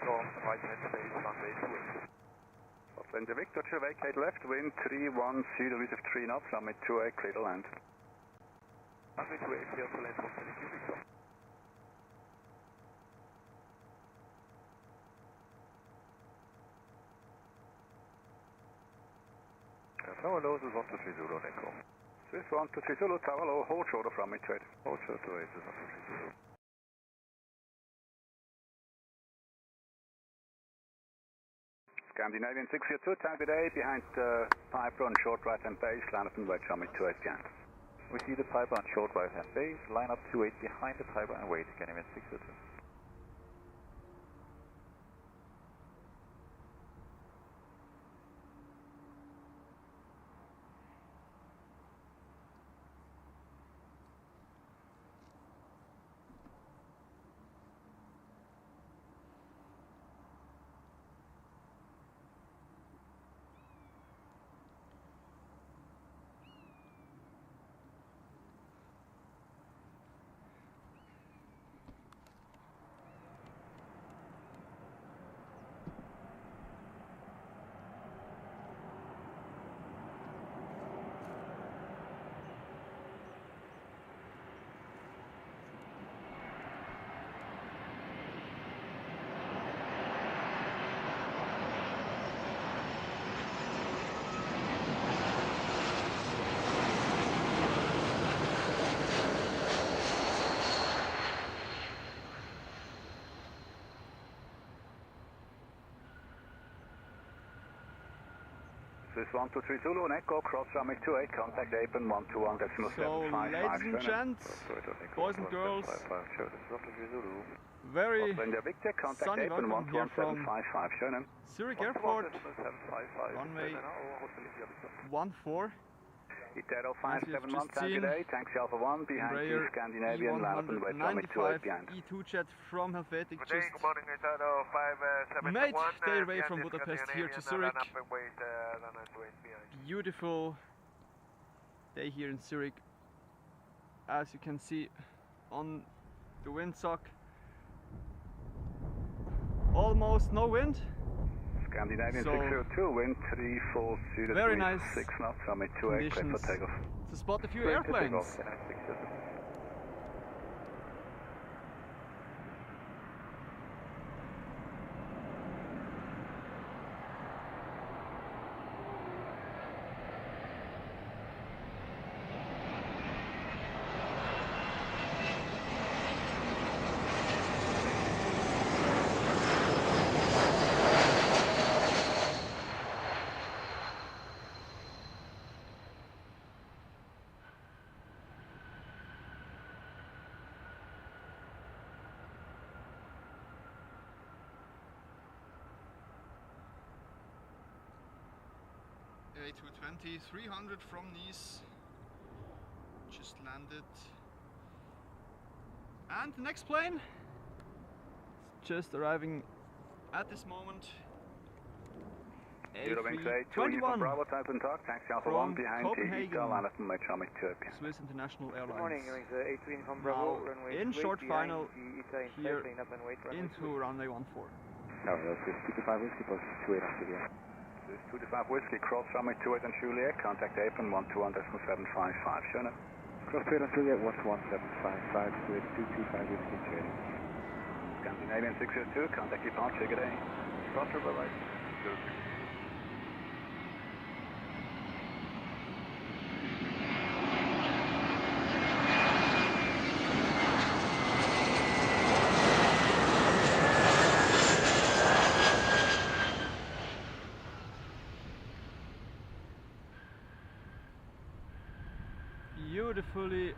strong right hand space, runway 28. Then Victor to vacate left, wind 310 with 3 knots, runway 28, clear to land. Runway 28, clear to land from 22 Victor. Tower low, this is 123 Zulu, Echo. Swiss 123 Zulu, tower low, hold short of runway 28. Hold short to 8, this is 123 Zulu. Scandinavian 602, target A, behind Piper on short right hand base, line up and wait, runway 28 behind. We see the Piper on short right hand base, line up 28 behind the Piper and wait, Scandinavian 602. Swiss 123 Zulu, and Echo, cross runway 28, contact apron 121.755. So, ladies and gents, boys and girls, very sunny welcome here from Zurich Airport, runway 14. Itero 571, target A, taxi Alpha 1, behind Embraer you, Scandinavian, line up and wait, runway 28 behind. E195-E2 jet from Helvetic Good just morning, Itero 571. made their way from Budapest here to Zurich. Wait, Beautiful day here in Zurich, as you can see on the windsock. Almost no wind. Scandinavian So, 602, wind 340, very nice 6 knots, runway 28, clear for takeoff. to spot a few airplanes. A220 300 from Nice just landed, and the next plane is just arriving at this moment. A321 Bravo, type and talk, taxi Alpha 1 from behind Copenhagen, line up and wait, runway 28 behind. Swiss International Airlines. Good morning, A3 from Bravo, Now runway in 28 short final here up and wait, runway into runway 14. No, that's 55 whiskey, post 28 on Juliet. This 225 whiskey, cross runway 28 on Juliet, contact apron 121.755, Schöne. Cross 28 on Juliet, 121.755, Juliet 225 whiskey, trading. Scandinavian 602, contact departure, good day. Roger, bye-bye. Beautifully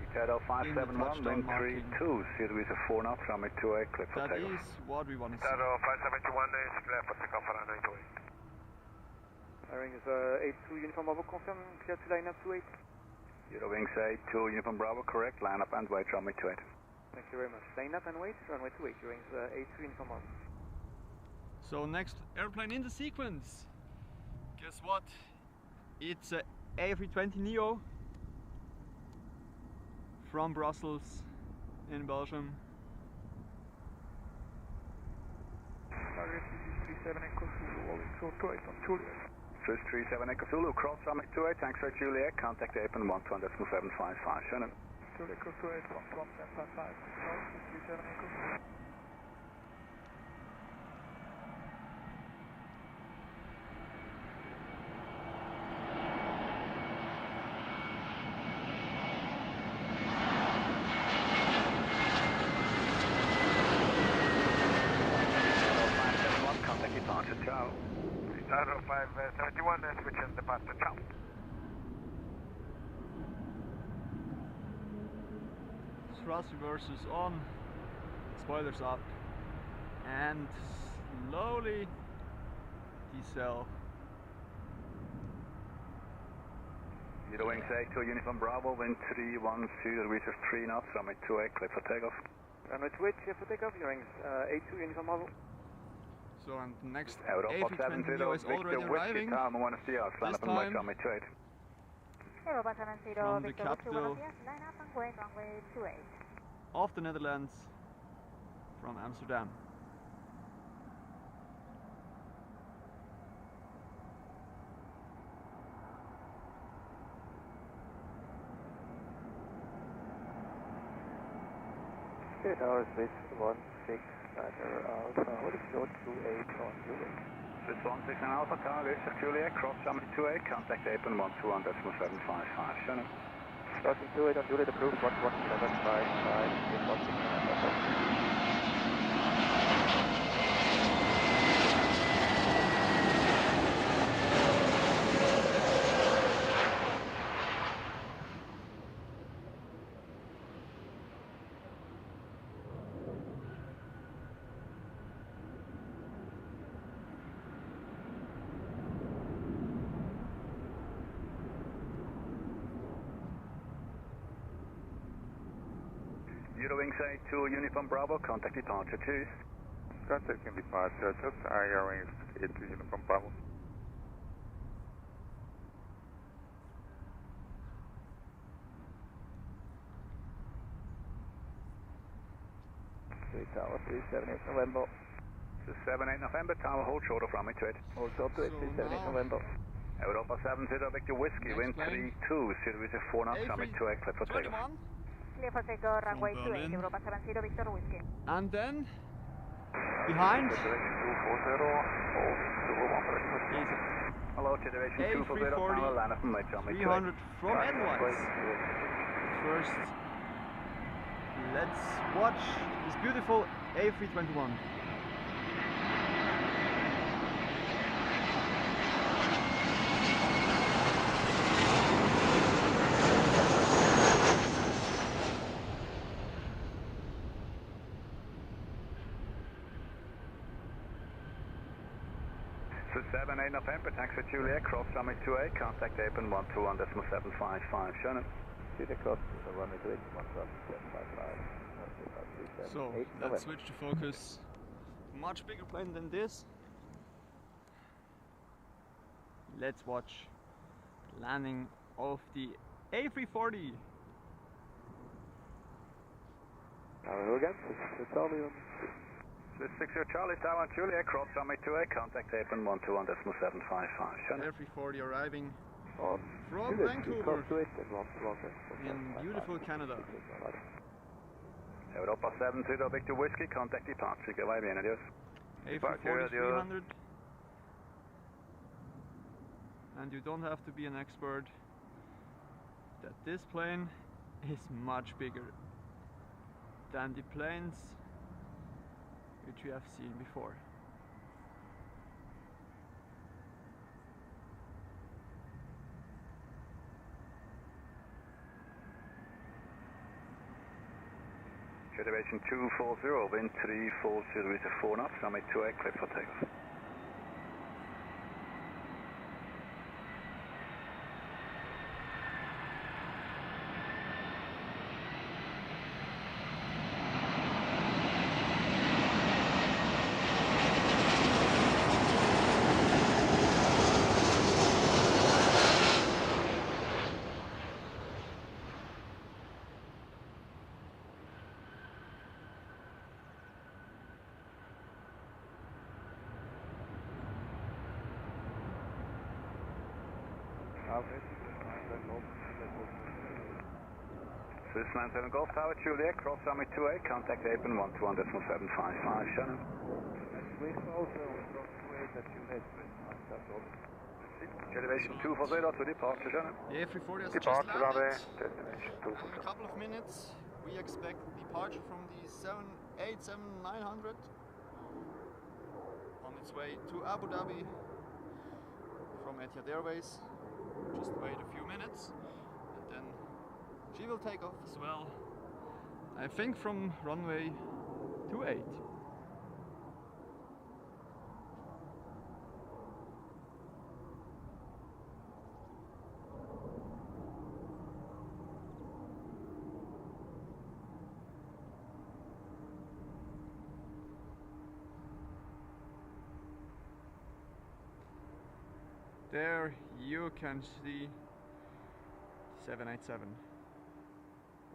Itero 571, wind 32, series of 4 knots, runway 28, clear for that takeoff. is what we want to see. Itero 571 is clear for takeoff for runway 28. Wings A2 Uniform Bravo confirm, clear to line up to 8. Eurowings 82, Uniform Bravo, correct, line up and wait, runway 28. Thank you very much. Line up and wait, runway 28, Eurowings A2 Uniform Bravo. So next airplane in the sequence, guess what? It's a A320neo from Brussels in Belgium. Echo 28 on Juliet. Swiss 37 Echo Zulu, cross runway 28, thanks for Juliet, contact Airplane 121.755, Shannon. Juliet Echo 28, 11755, Swiss 37 Echo. Ciao. 571, switch and departure, ciao. Thrust reversers on, spoilers up, and slowly decel. Zero wings A2 Uniform Bravo, wind 310, reaches 3 knots, runway 28, clear for takeoff. Runway 28, clear for takeoff, bearings A2 Uniform Bravo. So and the next Europa A320 70, is already arriving. Time, Buenos Dias, line up and wait, runway 28. Europa 70, From the Victor capital Buenos Dias, line up and wait, runway 28. Of the Netherlands, from Amsterdam. Tower Swiss 16 Alpha, what is your 28 on Juliet? Swiss 16 Alpha, Tower, reaches Juliet, cross runway 28, contact Airplane 121.755, Shannon. Crossing 28 on Juliet, approved 11755, Eurowings A2 Uniform Bravo, contact departure 2. Contacting departure, just Eurowings A2 Uniform Bravo. Tower 378 November. 78 November, Tower, hold short of runway 28. Hold short to 378 November. Europa 70 Victor Whiskey, wind 32, series 4 knots, runway 28, clear for takeoff. Clear for takeoff, runway From 28, Berlin. Europa 70, Victor Whiskey. And then behind is Hello, Generation 240, Tower, line up and wait, runway 28. 300 from Edelweiss. First, let's watch this beautiful A321. So 78 November, taxi Juliet, cross runway 28, contact Airplane 121.755, Shannon. Juliet cross runway 28, 11755. So let's switch to focus. Much bigger plane than this. Let's watch landing of the A340. Tower again, Charlie on 60 Charlie, Tower, Juliet, cross runway 28, contact Airplane 121.755, Shannon. A340 arriving on from Juliet, Vancouver cross to it and in beautiful Canada. Europa 70 Victor Whiskey, contact departure, que va bien, adios. A340 300. And you don't have to be an expert that this plane is much bigger than the planes which we have seen before. Federation 240, wind 340, with a 4 knots, runway 28, clear for takeoff. Swiss 97 Golf Tower, Juliet, cross runway 28, contact Apen 121.755, Shannon. Swiss also, cross 28 at Juliet, Elevation 240 to departure, Shannon. The A340 has Departure just runway, landed. destination In a couple of minutes we expect departure from the 787-900 on its way to Abu Dhabi from Etihad Airways. Just wait a few minutes and then she will take off as well, I think from runway 28. There you can see 787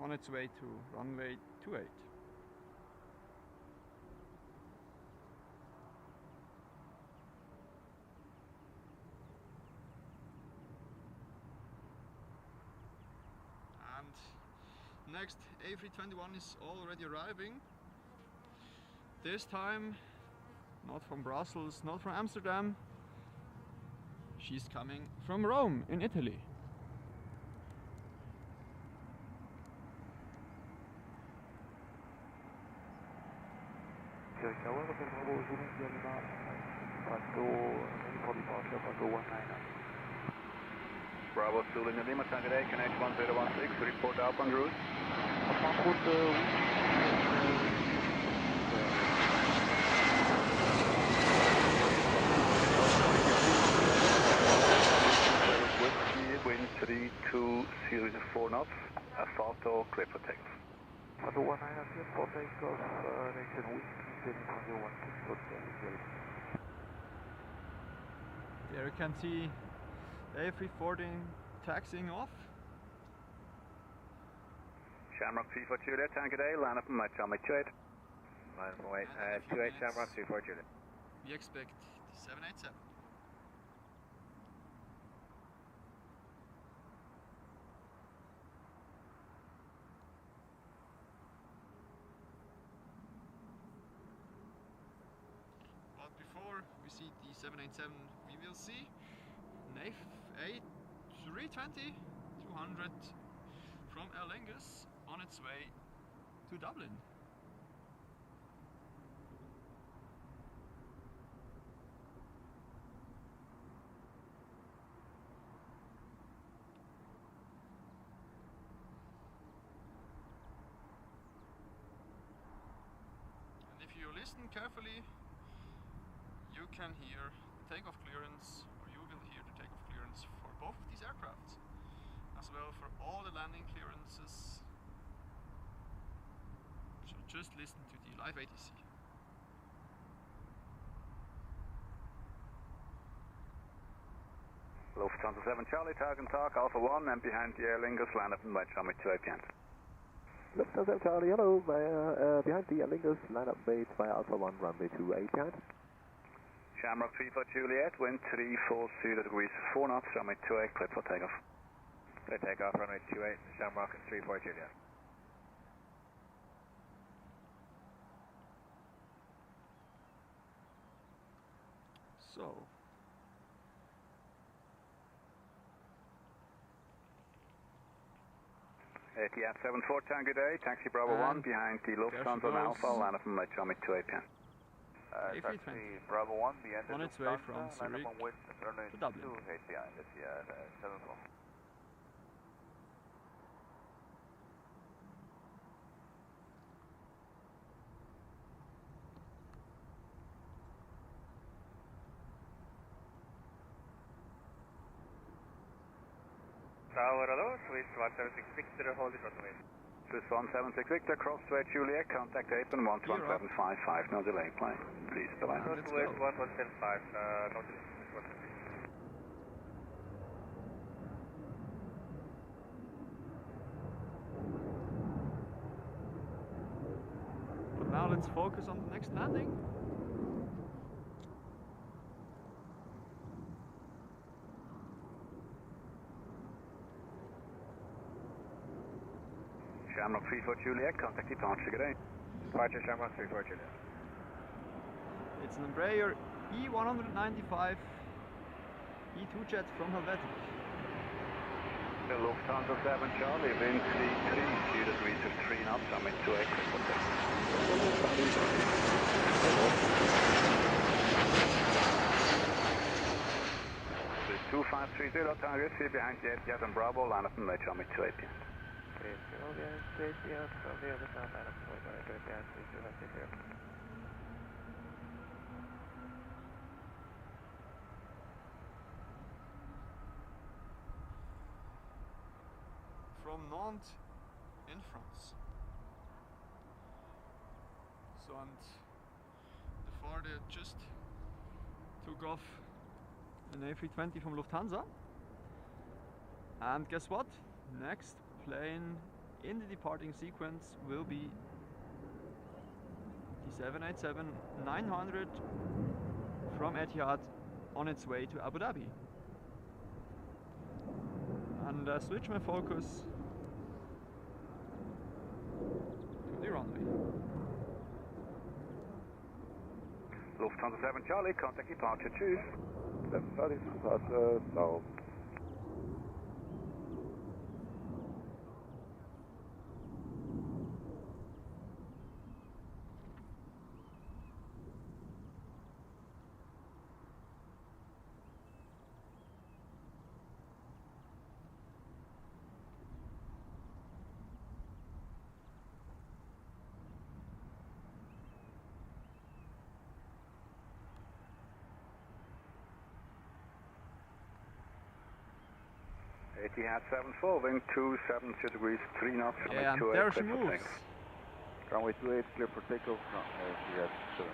on its way to runway 28. And next A321 is already arriving. This time not from Brussels, not from Amsterdam. She's coming from Rome in Italy. Zurich Tower, Hotel Bravo, Zurich, Vienna, Pato, ready for departure, Pato 19. Bravo, Zulu Lima, Tango Day, Connect 1016, report out on route. Wind 3204 knots, Asfalto, clear for takeoff. Pato 19, clear for takeoff, direction wind 1016. There you can see the A340 taxiing off. Shamrock 34 Juliet, Tango Day, line up and match on my 28. Line up and 28 Shamrock 34 Juliet. We expect the 787. But before we see the 787, we will see an A320-200 from Aer Lingus on its way to Dublin. And if you listen carefully, you can hear the takeoff clearance, or you will hear the takeoff clearance for both of these aircrafts, as well for all the landing clearances. So just listen to the live ATC. Lufthansa 7 Charlie, Target Talk, Alpha 1, and behind the Aer Lingus, line up and match on my 28 again. Lufthansa 7 Charlie, hello, behind the Aer Lingus, line up base via Alpha 1, runway 28 behind. Shamrock 34 Juliet, wind 340 degrees 4 knots, runway 28, clear for takeoff. Clear takeoff, runway 28, Shamrock 34 Juliet. So, Etihad 74 Tango Day, taxi Bravo 1, behind the Lufthansa and Alpha, line up and match on my 28 again. Taxi Bravo 1, behind the on its way from Zurich to Dublin. behind Etihad 74. Tower, hello, Swiss 176 Victor, hold it runway. Swiss 176 Victor, crossway Juliet, contact Apen 11755, no delay, plane. Please, bye-bye. Crossway 1175, no delay. But now let's focus on the next landing. Shamrock 34 Juliet, contact departure, good day. Departure Shamrock 34 Juliet. It's an Embraer E195-E2 jet from Helvetic. The Lufthansa 7 Charlie, wind 33, 0 degrees of 3 knots, I'm in 28, clear for takeoff. 2530, target, see behind the Etihad and Bravo, line up and later on mid 2 18. From Nantes in France. So, and before they just took off an A320 from Lufthansa. And guess what? Next plane in the departing sequence will be the 787-900 from Etihad on its way to Abu Dhabi. And switch my focus to the runway. Lufthansa 7 Charlie, contact departure, choose. 7 Charlie, departure, south. Etihad 74, wind 270 degrees, 3 knots, Yeah, and 28, there she clear for moves. takeoff. Runway 28, clear for takeoff. Etihad 74.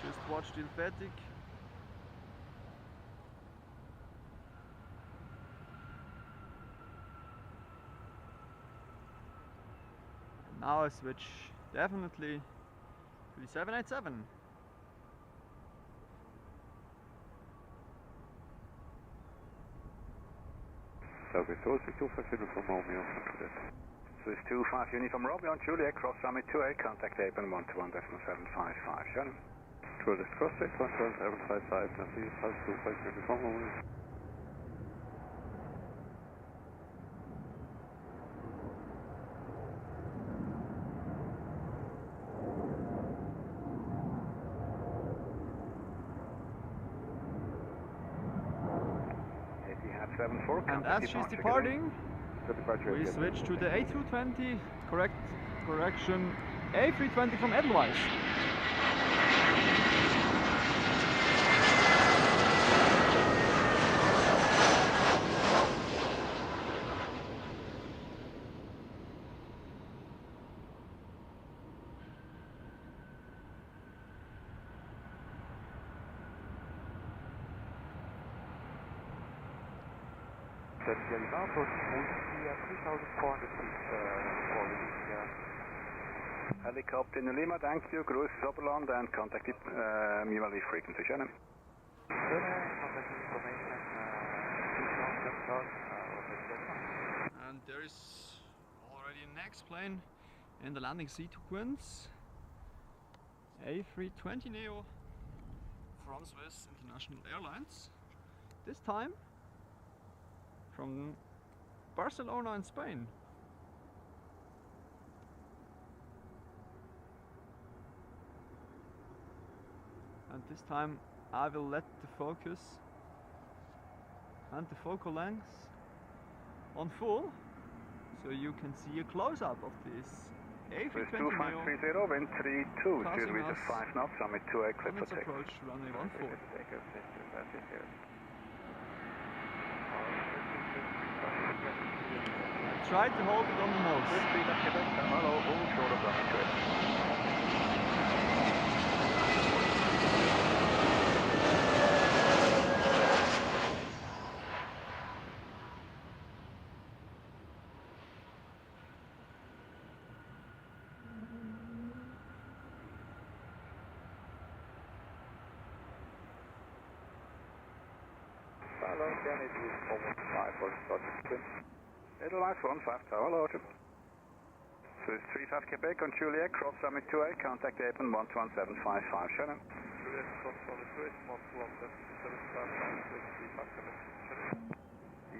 Just watch the Helvetic. Now I switch definitely to the 787. Service 225 from Romeo, Swiss 25 Uniform Romeo on Juliet, cross summit 28, contact Apen 121.755, Shannon. tourist crossway, 11755, Nancy, Pulse 25 Uniform Romeo. And as she's departing, we switch to the A220, correction, A320 from Edelweiss. Helicopter in Lima, thank you, cruise Oberland and contact Mimali frequency, Shannon. And there is already a next plane in the landing sequence, A320neo from Swiss International Airlines, this time from Barcelona in Spain. And this time I will let the focus and the focal length on full, so you can see a close-up of this A320neo 2530, wind 32, 0 degrees 5 knots, summit 28, clear for takeoff. approach to runway 14. Try to hold it on the nose. Hello, hold short of runway 28. hello, can it is 115 for starting spin. Edelweiss 15 Tower, hello. Swiss 35 Quebec on Juliet, cross runway 28, contact Airplane 11755, Shannon. Juliet, cross runway 28, 11755, Swiss 35 Quebec, Shannon.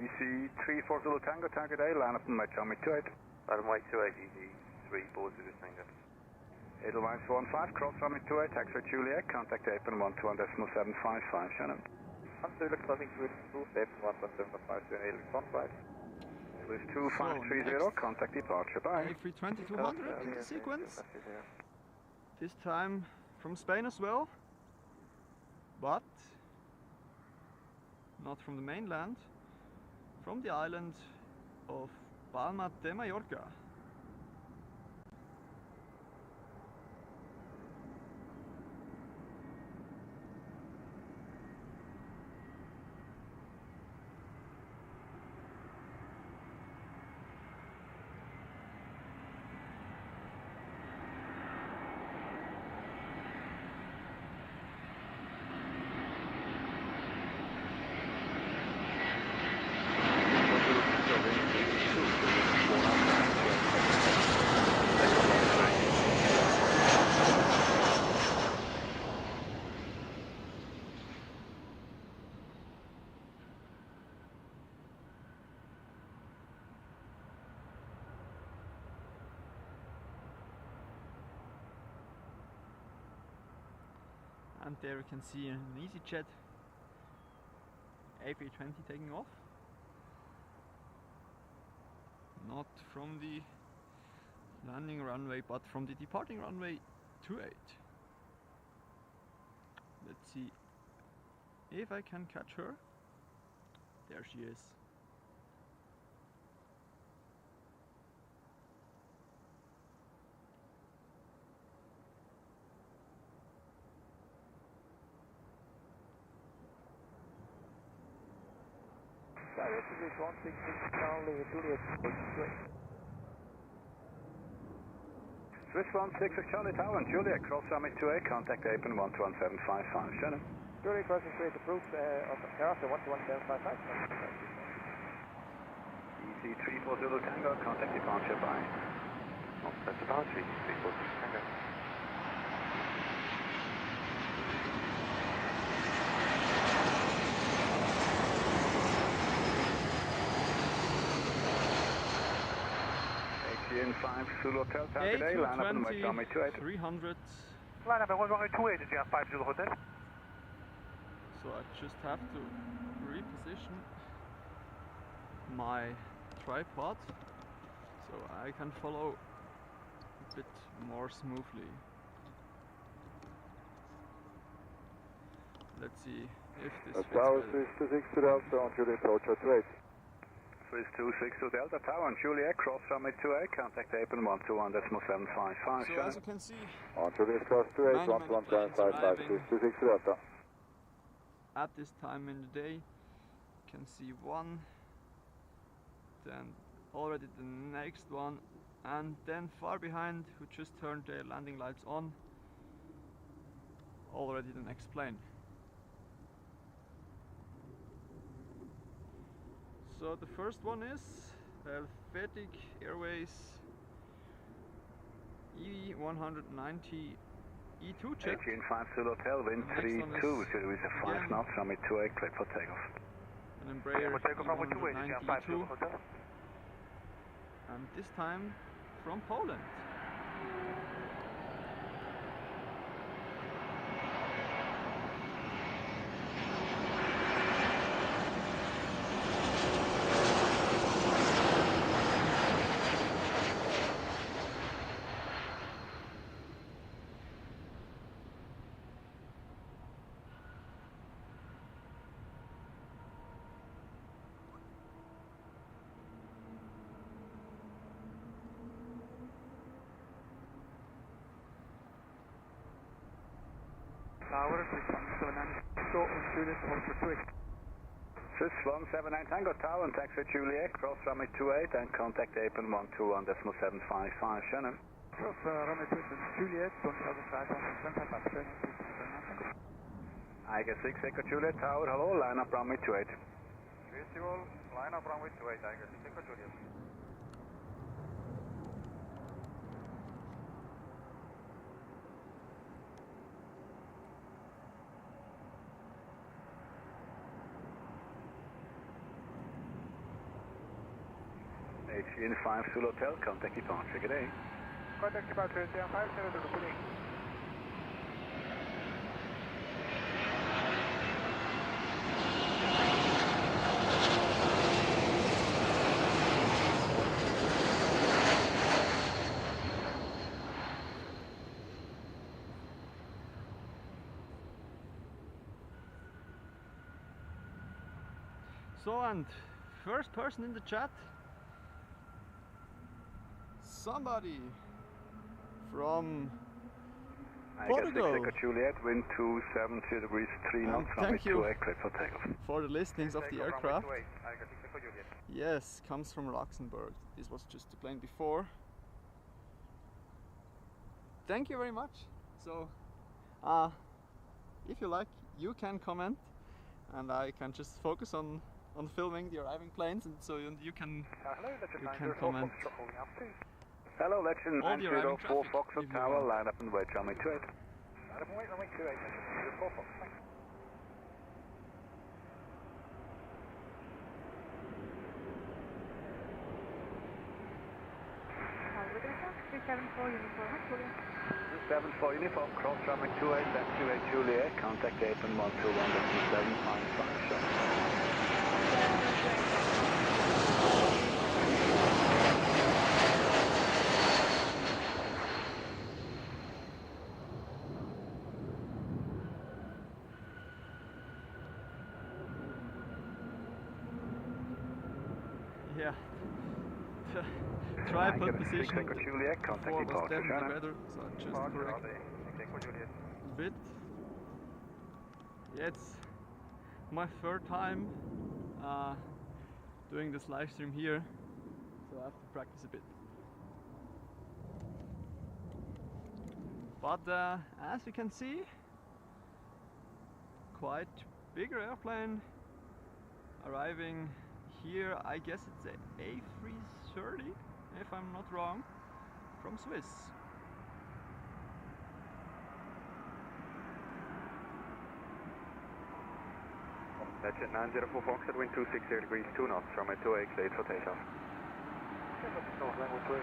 EC 34 Zulu Tango, target A, line up and match runway 28. Runway 28, EC 34 Zulu Tango. Edelweiss 15, cross runway 28, taxi Juliet, contact Airplane 121.755, Shannon. Zurich crossing Swiss 2, Airplane 11755 to an Airbus right. Swiss 2530, contact departure, bye. A320-200 in the sequence. This time from Spain as well, but not from the mainland, from the island of Palma de Mallorca. And there you can see an EasyJet A320 taking off. Not from the landing runway, but from the departing runway 28. Let's see if I can catch her. There she is. Direct to this 166 Charlie Juliet, straight. Swiss 16 Charlie Tower and Juliet, cross runway 28, contact Airplane 11755, Shannon. Zurich crossing straight approved thereafter 11755. EC 34 Zulu Tango, contact departure, bye. That's about 34 Zulu Tango. In 5 Zulu Hotel, target A, line up and match runway 28. 300. Line up and runway 28, is 5 Zulu Hotel. So I just have to reposition my tripod so I can follow a bit more smoothly. Let's see if this fits Tower better. Swiss 26 to Delta on Juliet approach at 28. Swiss 26 to Delta Tower and Juliet, cross runway 28, contact Airplane 121.755, So as you can see, On Juliet cross 28, Many planes 11755, arriving. Swiss 26 to Delta. at this time in the day, you can see one, then already the next one, and then far behind, who just turned their landing lights on, already the next plane. So the first one is Helvetic Airways E190-E2 jet. AG in 5 Zulu Hotel, wind Next one 32, is series of 5 again knots, runway 28, clear for takeoff. An Embraer E190-E2. E190-E2, and this time from Poland. Tower, Swiss 179 on Juliet, hold for 2. Swiss 179 Tango Tower and taxi Juliet, cross runway 28 and contact Airplane 121.755, Shannon. Cross runway 28, Juliet, 125.755, Eiger 6 Echo Juliet Tower, hello, line up runway 28. Visual, line up runway 28, Tiger, Echo Juliet. HN5 Zulu Hotel, contact departure, good day. Contact departure, 5 to the pudding. So, and first person in the chat, somebody from Portugal. Echo Juliet, wind 270 degrees 3 knots, runway thank you 28, clear for takeoff. for the listings of the aircraft. Echo Juliet. Yes, comes from Luxembourg. This was just the plane before. Thank you very much. So, if you like, you can comment, and I can just focus on filming the arriving planes, and so you can comment. Hello, Legend All the arriving 904 traffic, Foxtrot if you Tower, want. line up and wait, runway 28. Line up and wait, runway 28. 4 Fox, thanks. Algorithm 374 uniform, Juliet. 274 uniform, cross runway 28, left 28 Juliet, contact apron 121.755, shot. Yeah. Tripod position Echo Juliet, contact before was departure, dead in the Shannon. weather, so I just correct a bit. Yeah, it's my third time doing this live stream here, so I have to practice a bit. But as you can see, quite bigger airplane arriving here. I guess it's a A330, if I'm not wrong, from Swiss. That's it, 904 Foxtrot, wind 260 degrees 2 knots, runway 28, cleared for takeoff. North runway 28.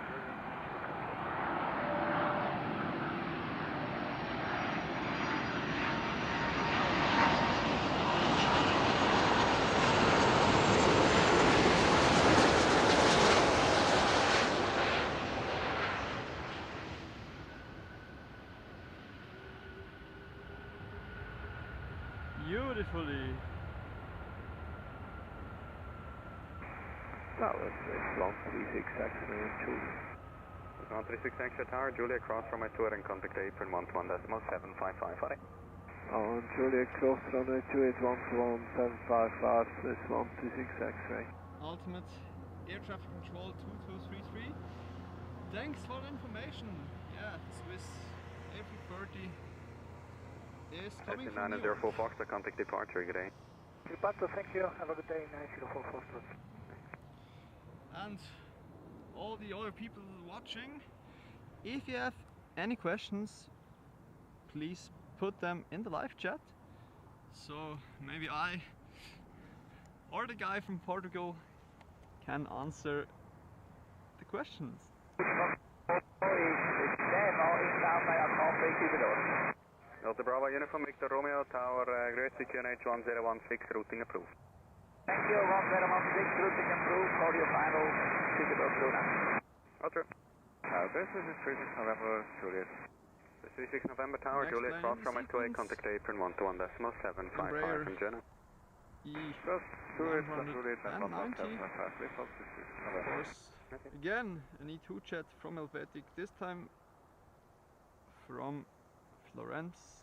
Beautifully. Tower 136 X-ray 2. 136 Extra Tower, Juliet cross runway 28 and contact apron 121.755, buddy. On Juliet cross runway 28 11755, this 136 X-ray. Ultimate Air Traffic Control 2233. Thanks for the information. Yeah, Swiss A330 is coming That's from 904 Foxtrot, contact departure, good day. Departure, thank you. Have a good day, 904 Foxtrot. And all the other people watching, if you have any questions, please put them in the live chat, so maybe I or the guy from Portugal can answer the questions. Delta Bravo Uniform, Victor Romeo, Tower, Größe QNH 1016, routing approved. Thank you, 1016, routing approved for your final ticket of Luna. Roger. This is 36 November, Juliet. 36 November Tower, Next Juliet, plane cross in runway 28, sequence. contact apron 121.755 Embraer from Jenna. E190. Of course, again an E2 jet from Helvetic, this time from Florence.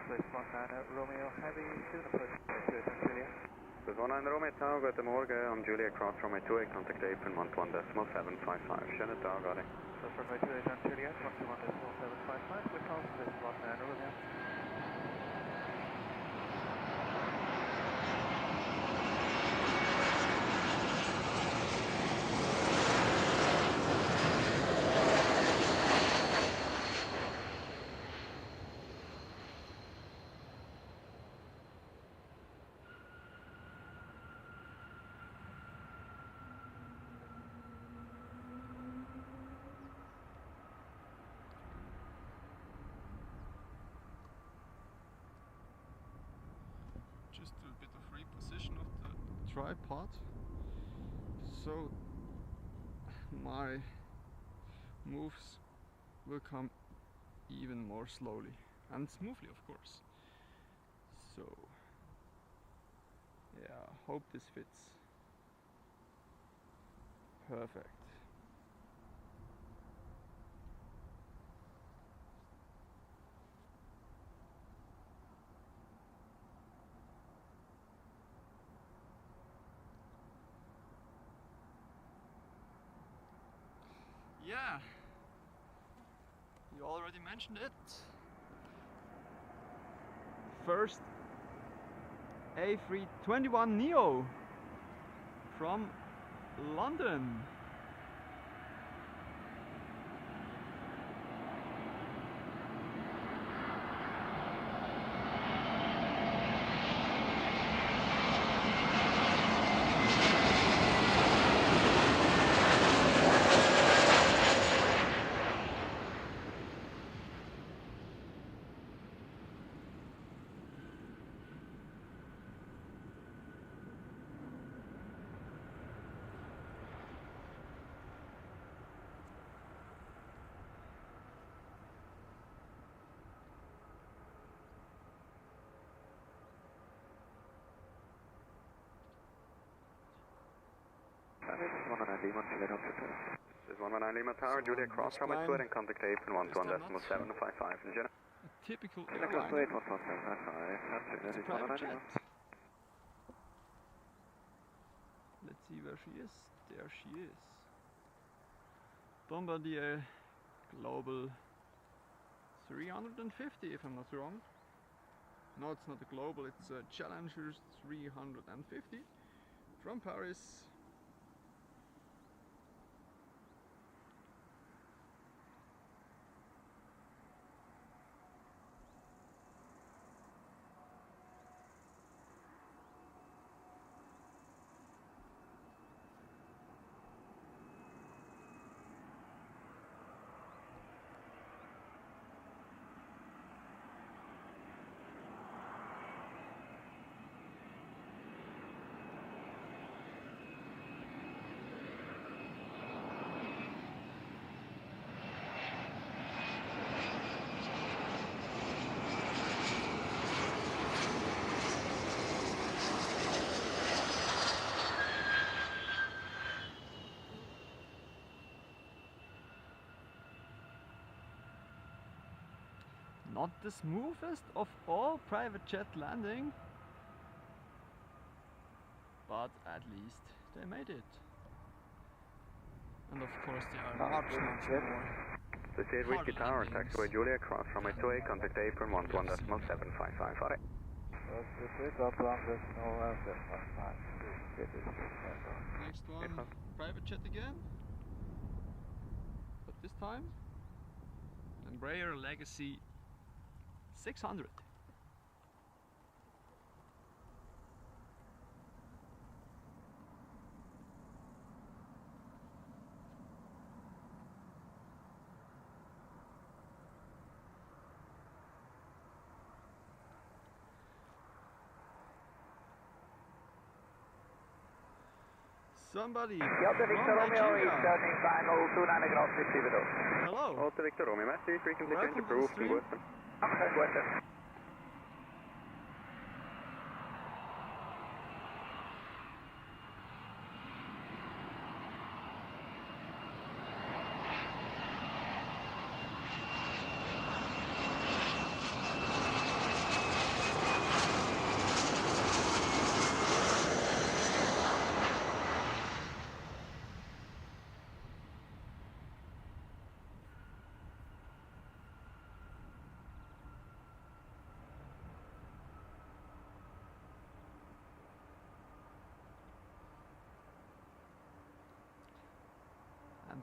Swiss 19 Romeo Heavy, 2 approach, 2 Juliet. Swiss 19 Romeo Tower, guten Morgen, am Juliet Cross Runway 28, contact apron 121.755, schönen Tag, Adi. Swiss Runway 28 Juliet, 121.755, we call Swiss 19 Romeo. Just a bit of reposition of the tripod, so my moves will come even more slowly and smoothly, of course. So yeah, hope this fits perfect. Yeah, you already mentioned it. First A321neo from London. This is 119 Lima Tower, Juliet Cross Runway 28 and contact apron 121.755 in Jenna. A typical Cross airline. 28 11755, It's a private jet. Let's see where she is. There she is. Bombardier Global 350, if I'm not wrong. No, it's not a Global, it's a Challenger 350 from Paris. Not the smoothest of all private jet landing, but at least they made it. And of course they are much more. This is Whiskey Tower, taxiway Juliet Cross Runway 28, contact apron 121.755. Next one, private jet again, but this time Embraer Legacy 600. Somebody Delta Victor from Romeo is Nigeria. turning final 29 across receiver. Hello. Delta Victor Romeo, message frequency Welcome change to the approved stream. in Western. Western.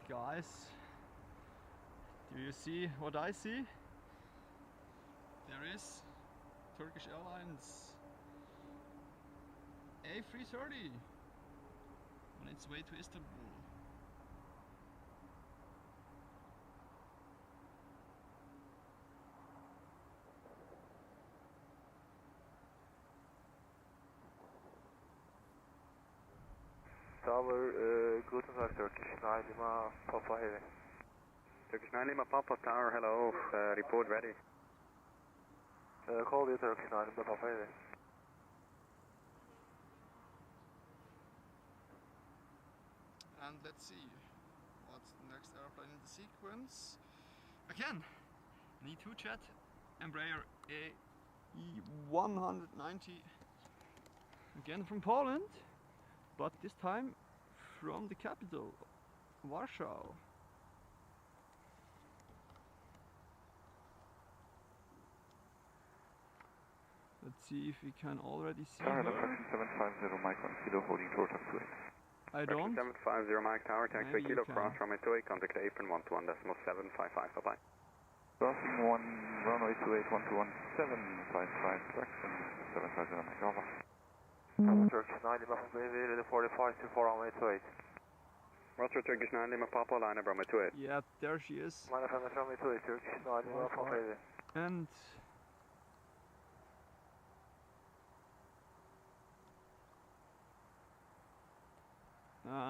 Guys, do you see what I see? There is Turkish Airlines A330 on its way to Istanbul. Tower, guten Tag, Turkish 9 Lima Papa Heavy. Turkish 9 Lima Papa Tower, hello, report ready. Call you Turkish 9 Lima Papa Heavy. And let's see, what's the next airplane in the sequence? Again, an E2 jet, Embraer E190, again from Poland, but this time from the capital, Warsaw. Let's see if we can already see her. 750 Mike 1 Kilo holding short of 28. I don't. 750 Mike Tower, taxi Maybe Kilo, you cross can. runway 28, contact apron 121.755, bye bye. Crossing 1, runway 28, 121.755, direction 750 Mike Alpha. Turkish 9 Lima Papa Heavy, ready 45 to 4 runway 28. Roger, Turkish 9 Lima Papa, line up runway 28. Yeah, there she is. Line up runway 28, Turkish 9 Lima Papa Heavy. And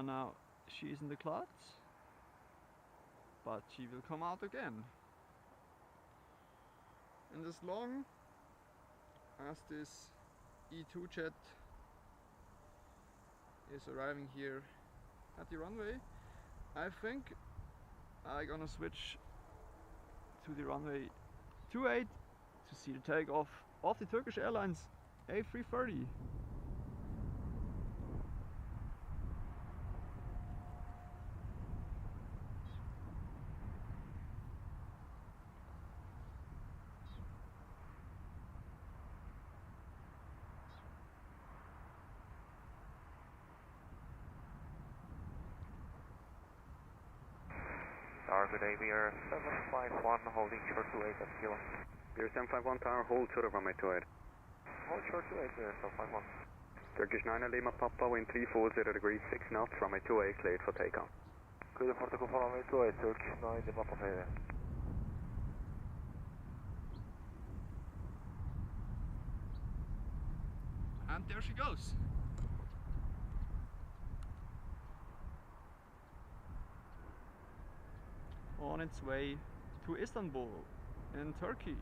now she's in the clouds, but she will come out again. And as long as this E2 jet is arriving here at the runway, I think I'm gonna switch to the runway 28 to see the takeoff of the Turkish Airlines A330. Tower, good day, we are 751 holding short to 8 at Kilo. You're 751 Tower, hold short of runway 28. Hold short to 8, we are 751. Turkish 9 Lima Papa, wind 340 degrees, 6 knots, runway 28, cleared for takeoff. Good protocol for runway 28, Turkish 9 Lima Papa Heavy. And there she goes. On its way to Istanbul in Turkey.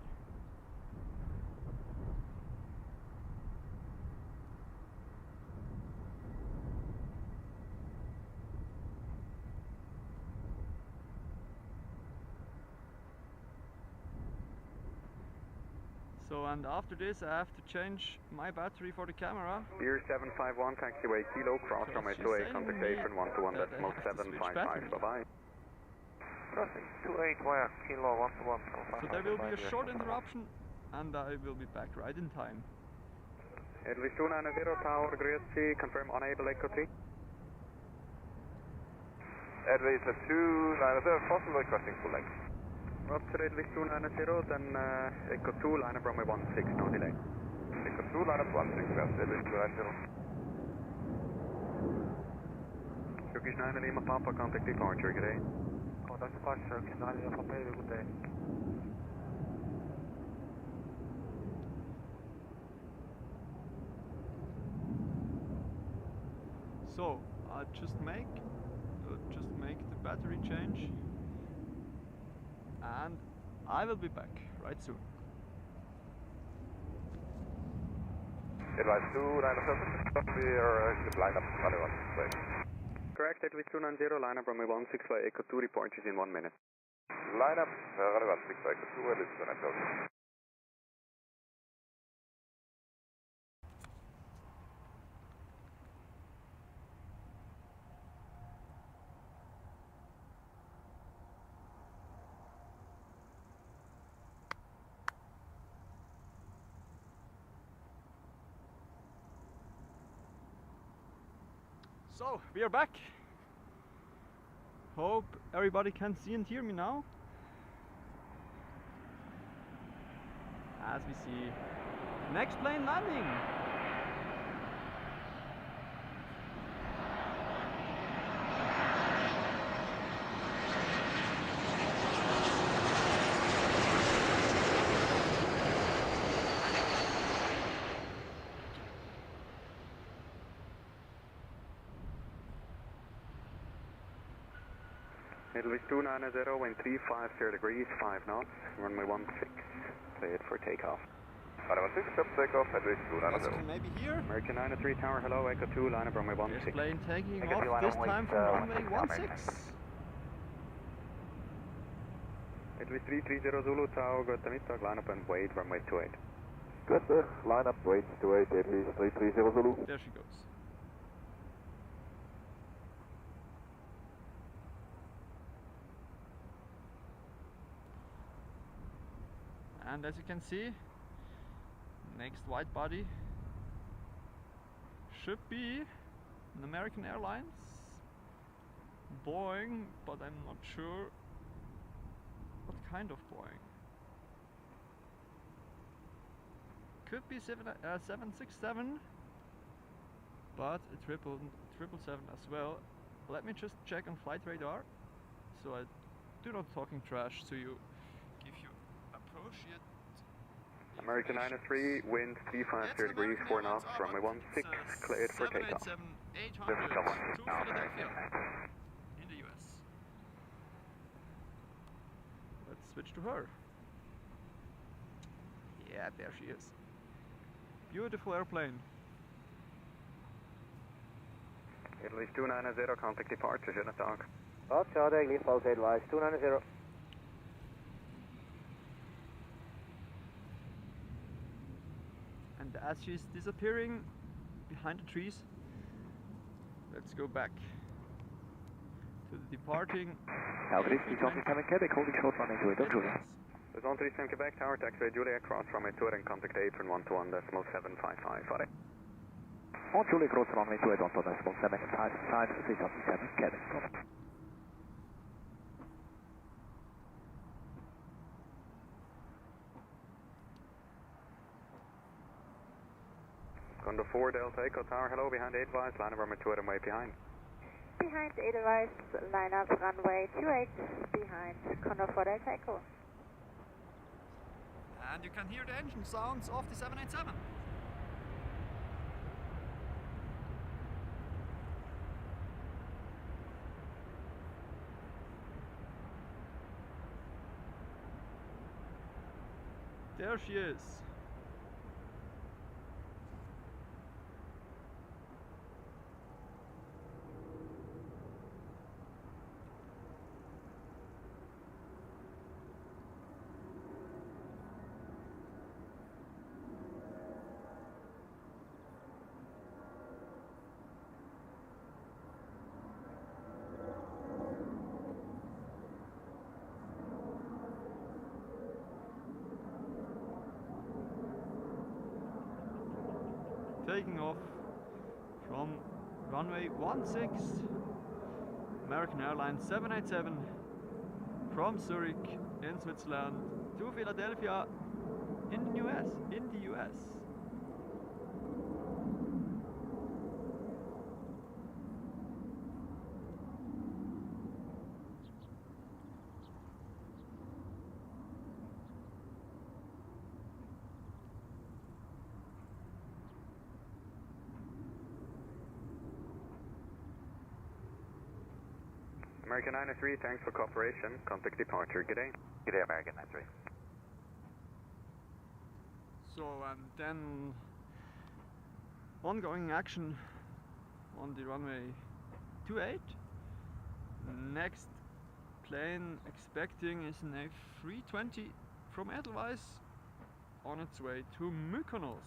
So, and after this I have to change my battery for the camera. Beer 751, taxiway Kilo, cross runway 28, contact apron 121.755, bye bye. Crossing 28 via Kilo 121. So there will be a short interruption and I will be back right in time. Airways 290 Tower, grüezi, confirm unable Echo 3. Airways 290, possible requesting full length. Roger, Airways 290, then Echo 2, line up runway 16, no delay. Echo 2, line up 16, yes, Airways 290. Turkish 9 Lima Papa, contact departure, good day. Contact departure, Turkish 9 Lima Papa, good day. So I'll just make the battery change and I will be back right soon. Airways 290, we are line up runway 16. Correct, Airways 290, line up runway 16 by Echo 2, report is in 1 minute. Line up runway 16 by Echo 2, Airways 290. So we are back. Hope everybody can see and hear me now. As we see next plane landing. Italy 290, wind 350 degrees, 5 knots, runway 16, cleared for takeoff. Runway 16, step takeoff, Italy As you 290. can maybe hear, American 93 Tower, hello, Echo 2, line up runway 16. this plane taking Echo 2, off, line this up time with, from runway 16. 16. Italy 330 Zulu Tower, good mittag, line up and wait, runway 28. Good, line up, wait, 28, Italy 330 Zulu. There she goes. And as you can see, next wide body should be an American Airlines, Boeing, but I'm not sure what kind of Boeing. Could be 767, but a 777 as well. Let me just check on flight radar, so I do not talking trash to you, give you appropriate. American 93, wind 350 degrees, 4 knots, runway 16, cleared for takeoff. 787-800 to Philadelphia in the US. Let's switch to her. Yeah, there she is. Beautiful airplane. Italy 290, contact departure, Jenna Dog. Roger, daily, false advice, 290. And as she's disappearing behind the trees, let's go back to the departing. Alfred, he's on the coming Quebec, holding short runway 28 on Julia. There's on 37 Quebec Tower, taxiway Julia, cross runway 28 and contact apron 121.755, got it? On Julia, cross runway 28 on 755, 377 Quebec. Condor 4 Delta Echo Tower, hello, behind 8 Vice, line of runway 28 and way behind. Behind Edelweiss, line up runway 28, behind Condor 4 Delta Echo. And you can hear the engine sounds of the 787. There she is. Taking off from runway 16, American Airlines 787 from Zurich in Switzerland to Philadelphia in the US. American 93, thanks for cooperation. Contact departure. Good day. Good day, American 93. So then ongoing action on the runway 28. Next plane expecting is an A320 from Edelweiss on its way to Mykonos.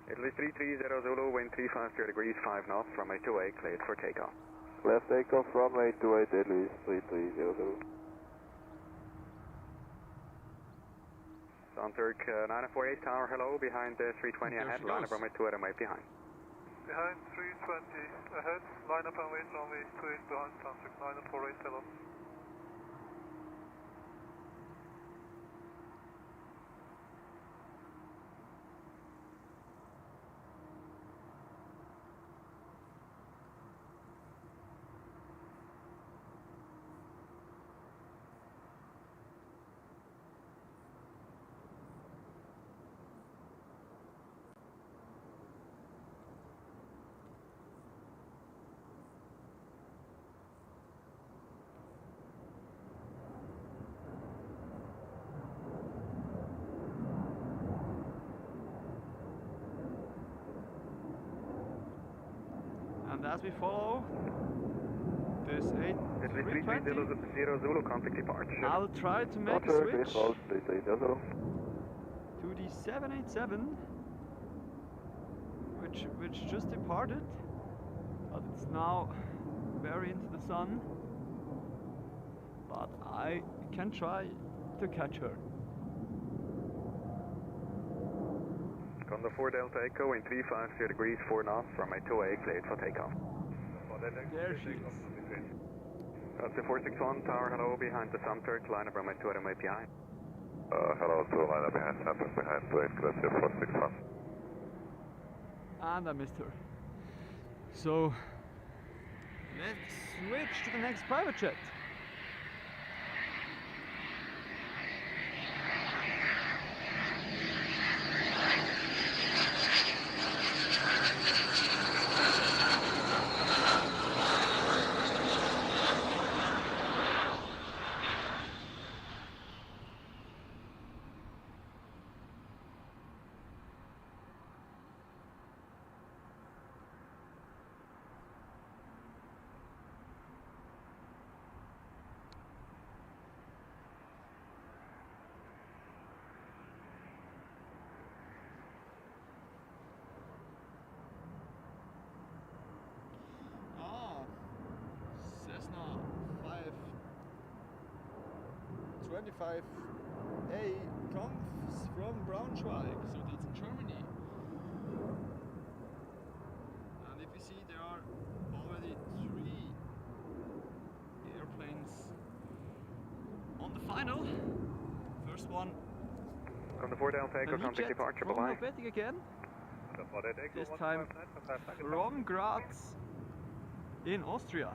Italy 330 Zulu, wind 350 degrees, 5 knots, runway 28, cleared for takeoff. Left takeoff, runway 28, Italy 330 Zulu. Zurich 948 tower, hello, behind 320 There ahead, she line goes. up runway 28 and wait behind. Behind 320 ahead, line up and wait, runway 28 behind, Zurich 948, hello. And as we follow this Italy 320, 330 Zulu, contact departure. I'll try to make a Zurich, switch close, 330 Zulu. to the 787, which just departed, but it's now very into the sun. But I can try to catch her. Condor 4 Delta Echo, wind 350 degrees, 4 knots, runway 28, cleared for takeoff. There she is. That's the 461 tower, hello, behind the Zurich, line up runway 28 and wait behind. Hello, to line up behind, Samsung behind 28, Glacier 461. And I missed her. So let's switch to the next private jet. Cessna 525A comes from Braunschweig, so that's in Germany. And if you see, there are already 3 airplanes on the final. First one, Condor 4 Delta Echo, a contact jet departure, from bye-bye. Helvetic again. This time from Graz in Austria.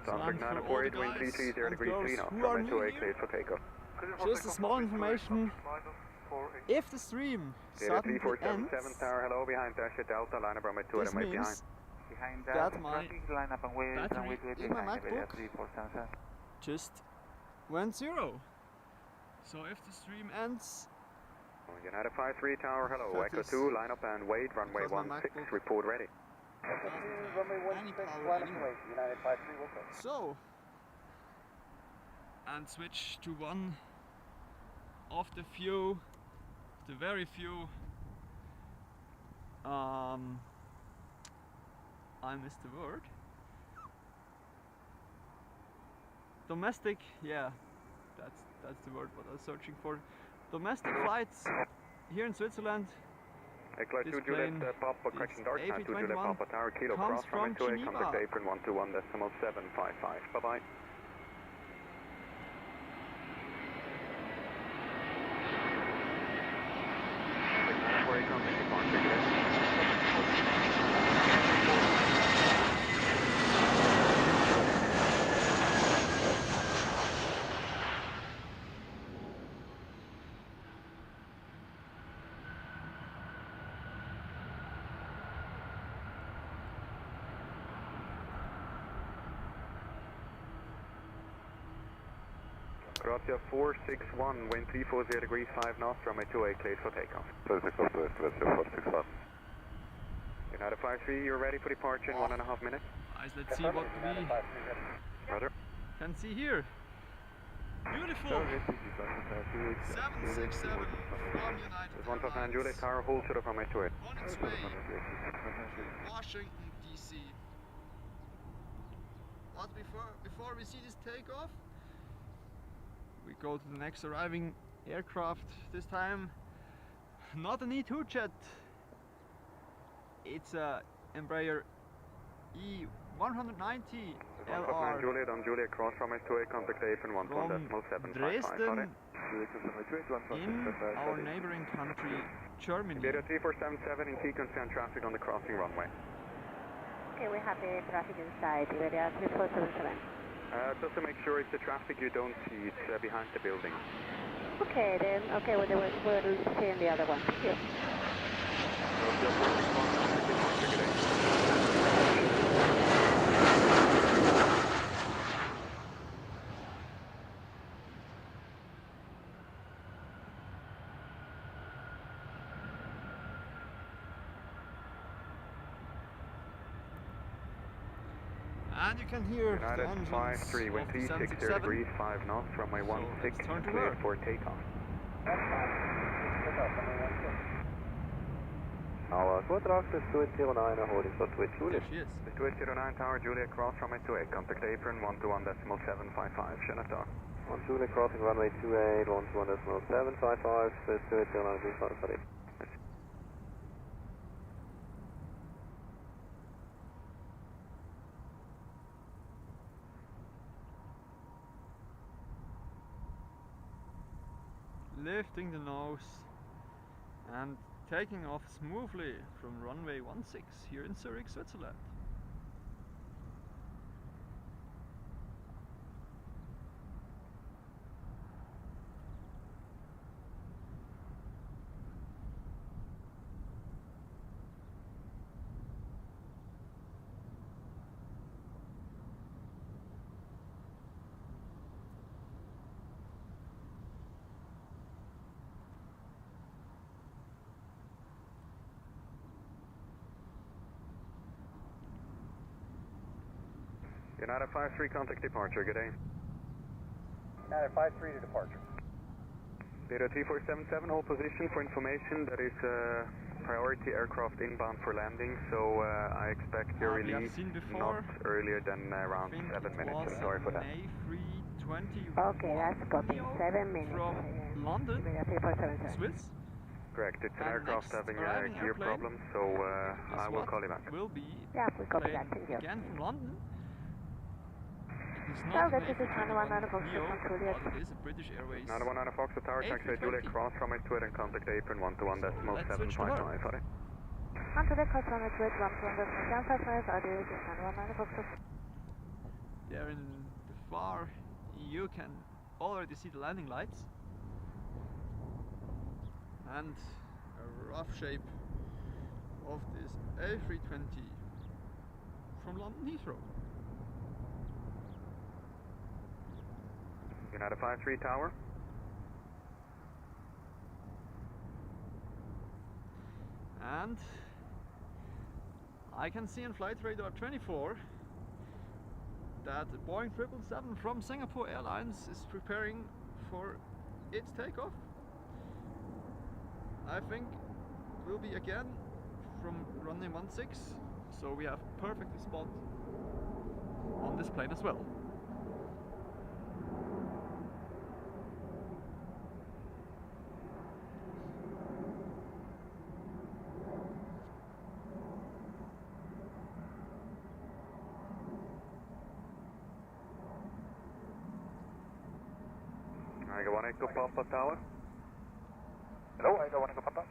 Zurich 948, wind 330 degrees, 3 knots, who are runway new 28, here, cleared for takeoff. just a small information. If the stream Data suddenly 3477 ends, tower, hello, behind Dash Delta, line up runway 28 this and wait behind. means that my battery in my MacBook just went 0. So if the stream ends, United 53 tower, hello, That Echo is 2, line up and wait, runway because my 16, MacBook report ready. Runway 16, line up and wait. United 53 will go. so, and switch to one of the few, the very few, I missed the word. Domestic, yeah, that's the word what I was searching for. Domestic flights here in Switzerland. Echo 2 This Juliet plane Papa, is correction dark time, 2 Juliet A321, Papa tower, kilo comes cross, runway from 28, Geneva. contact apron 121.755, bye-bye. Contact departure, Gracia 461, wind 340 degrees, 5 knots, runway 28, cleared for takeoff. 36 knots west, Gracia 461. United 53, you're ready for departure in 1.5 minutes. Guys, let's see what we Roger. can see here. Beautiful! 767 from United There's 159 Airlines. Juliet, tower, hold to the runway 28. On its way to Washington, D.C. But before we see this takeoff, we go to the next arriving aircraft. This time, not an E2 jet. It's a Embraer E190 LR Juliet on Juliet, cross runway 28, contact apron from 11.755. Dresden in our neighboring country, Germany. Iberia 3477 in sequence and traffic on the crossing runway. Okay, we have the traffic inside Iberia 3477. Just to make sure it's the traffic you don't see, it's behind the building. Okay, then, okay, we'll see in the other one. Thank you. And you can hear the United engines 53, wind of the 360 767. degrees, 5 knots, runway 16, turn to clear work. for takeoff. Our quarter is 209, holding short with There Juliet. she is. The 209 tower, Juliet, cross runway 28, contact apron 121.755, Shenata. On Juliet crossing runway 28, 121.755, 209, green flag, sorry. Lifting the nose and taking off smoothly from runway 16 here in Zurich, Switzerland. United 53, contact departure, good day. United 53 to departure. Beta 3477, hold position for information. That is priority aircraft inbound for landing, so I expect your We have release seen not before. earlier than around I think 7 it minutes. was Sorry for that. an A320 Okay, that's copy. 7 minutes. from London, Iberia 3477. Swiss. Correct, it's an And aircraft next having arriving gear airplane problems, so I will call you back. Will be Yeah, we copy plane that. Thank you. again from London. It is Well, not that an is a A321 119 Fox Neo, from Juliet. but it is a British Airways. 919 Fox, the tower, taxi Juliet, A320. cross runway 28 and contact apron 121.755. Sorry. On to the cross runway 28, 121.755, audio is 919 Fox. There in the far, you can already see the landing lights and a rough shape of this A320 from London Heathrow. United 53 tower. And I can see on flight radar 24 that the Boeing 777 from Singapore Airlines is preparing for its takeoff. I think it will be again from runway 16, so we have perfect spot on this plane as well. I got 1 Echo Papa tower. Hello, I got 1 Echo Papa.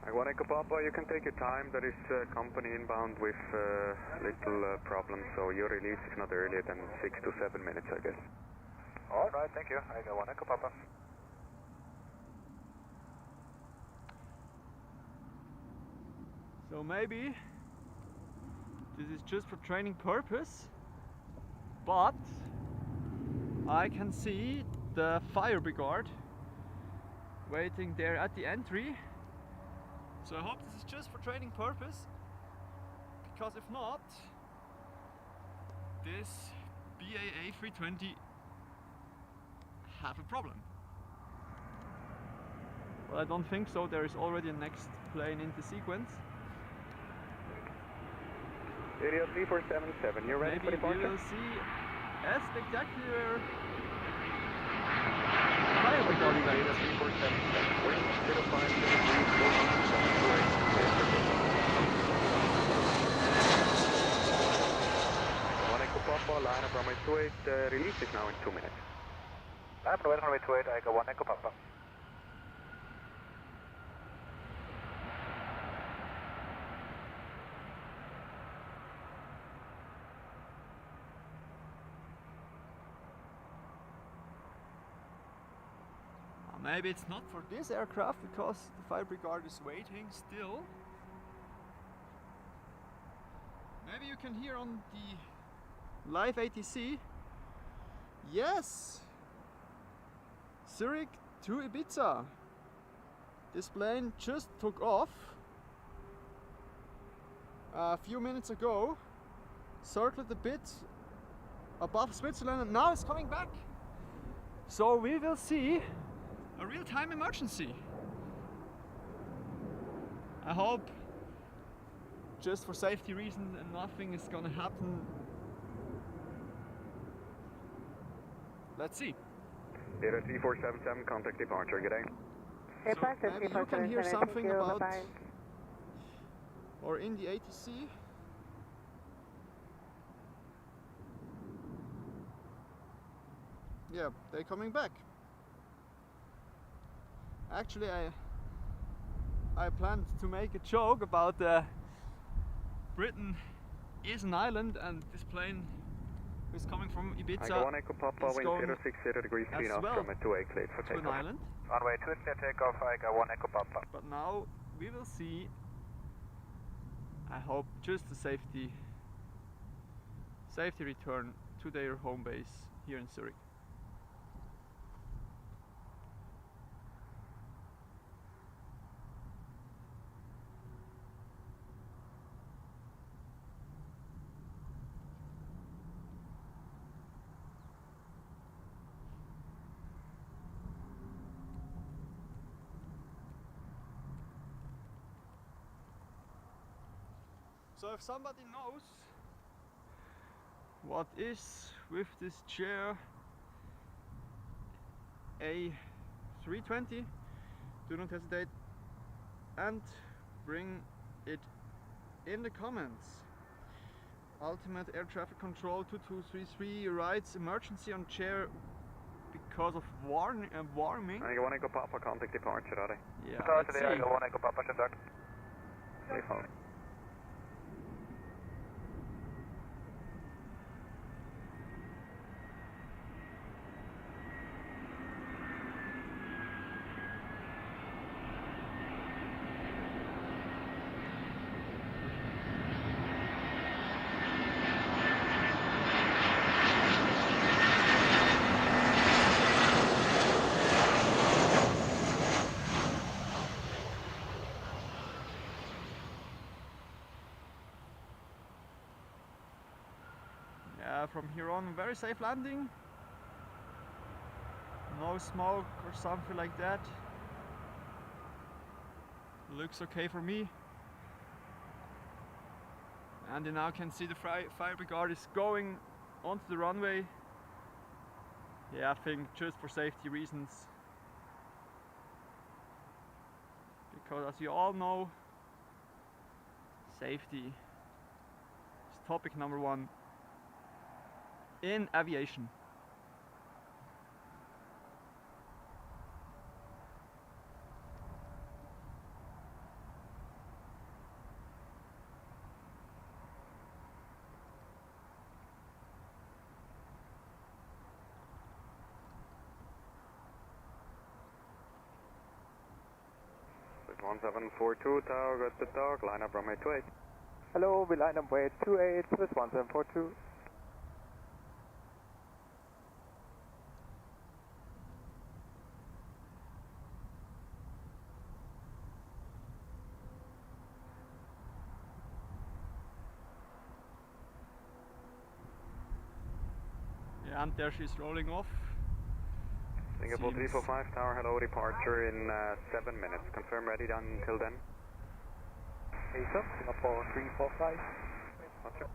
I got 1 Echo Papa, you can take your time. There is company inbound with little problems, so your release is not earlier than 6 to 7 minutes, I guess. Alright, thank you. I got 1 Echo Papa. So maybe this is just for training purpose, but I can see the fire brigade waiting there at the entry. So I hope this is just for training purpose, because if not, this BA A320 have a problem. Well, I don't think so. There is already a next plane in the sequence. Area 3477, you're ready for Maybe departure? we will see a spectacular fire brigade event. Area 3477, wind 05 degrees, 1 Echo Papa, line up runway 28, release is now in 2 minutes. Line up runway 28, I got 1 Echo Papa. Maybe it's not for this aircraft because the fire brigade is waiting still. Maybe you can hear on the live ATC. Yes! Zurich to Ibiza. This plane just took off a few minutes ago, circled a bit above Switzerland, and now it's coming back. So we will see a real-time emergency. I hope, just for safety reasons, and nothing is gonna happen. Let's see. Area 3477, contact departure, good day. So maybe you can hear something about, or in the ATC. Yeah, they're coming back. Actually, I planned to make a joke about Britain is an island, and this plane is coming from Ibiza. I got 1 Echo Papa, It's wind going 060 degrees, clean off well from a 28 cleared for to an takeoff. island. Runway 28, clear takeoff, I got 1 Echo Papa. But now we will see, I hope, just a safety return to their home base here in Zurich. So if somebody knows what is with this chair A320, do not hesitate and bring it in the comments. Ultimate Air Traffic Control 2233 writes emergency on chair because of warming. I got 1 Echo Papa, contact departure, ready. Yeah, Start let's today, I see. got 1 Echo Papa, contact. Safe hold. From here on, very safe landing. No smoke or something like that. Looks okay for me. And you now can see the fire brigade is going onto the runway. Yeah, I think just for safety reasons. Because as you all know, safety is topic number 1 in aviation. With 1742, tower, got the dog, line up runway 28. Hello, we line up way 28 with 1742. And there she's rolling off. Singapore Seems 345 Tower, hello, departure in 7 minutes. Confirm ready done until then. ASAP, Singapore 345. Roger.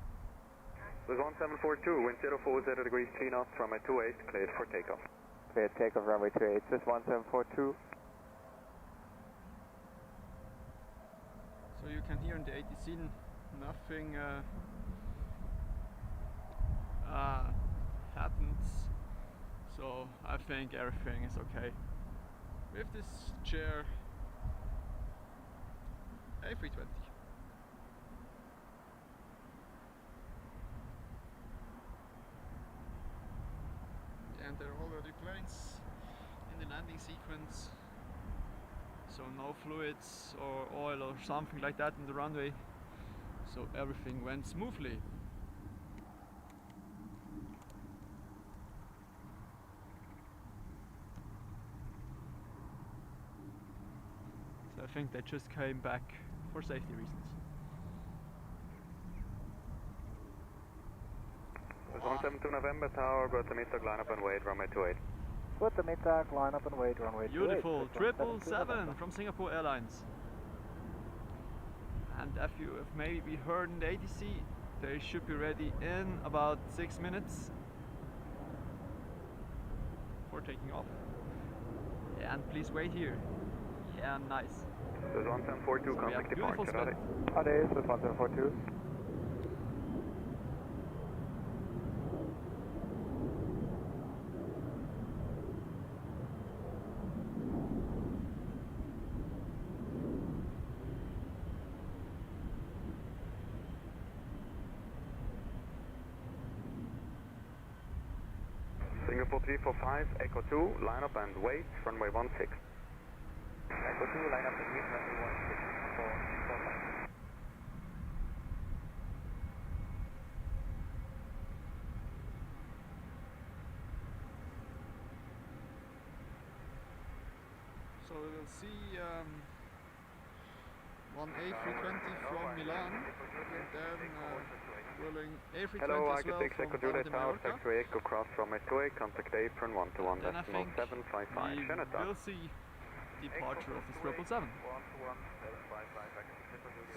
With 1742, wind 040 degrees 3 knots, runway 28, cleared for takeoff. Clear takeoff runway 28, this 1742. So you can hear in the ATC nothing happens. So I think everything is okay with this chair A320. And there are already planes in the landing sequence, so no fluids or oil or something like that in the runway, so everything went smoothly. So I think they just came back for safety reasons. With 172 November Tower, go to Mittag, line up and wait, runway 28. Go to Mittag, line up and wait, runway 28. Beautiful, 777 from Singapore Airlines. And if you have maybe heard in the ATC, they should be ready in about 6 minutes for taking off. Yeah, and please wait here. Yeah, nice. With 1742, contact departure, ready. Ade, this 1742. Singapore 345, Echo 2, line up and wait, runway 16. Echo 2, line up and wait, runway 16 for 45. So we will see one A320 from Milan, and then Boeing A320 Hello, as well Architect from Echo Juliet Tower, Mallorca. taxiway Echo cross runway 28, contact apron 121, Then I decimal think 755, we Chinatown. will see departure of the 777.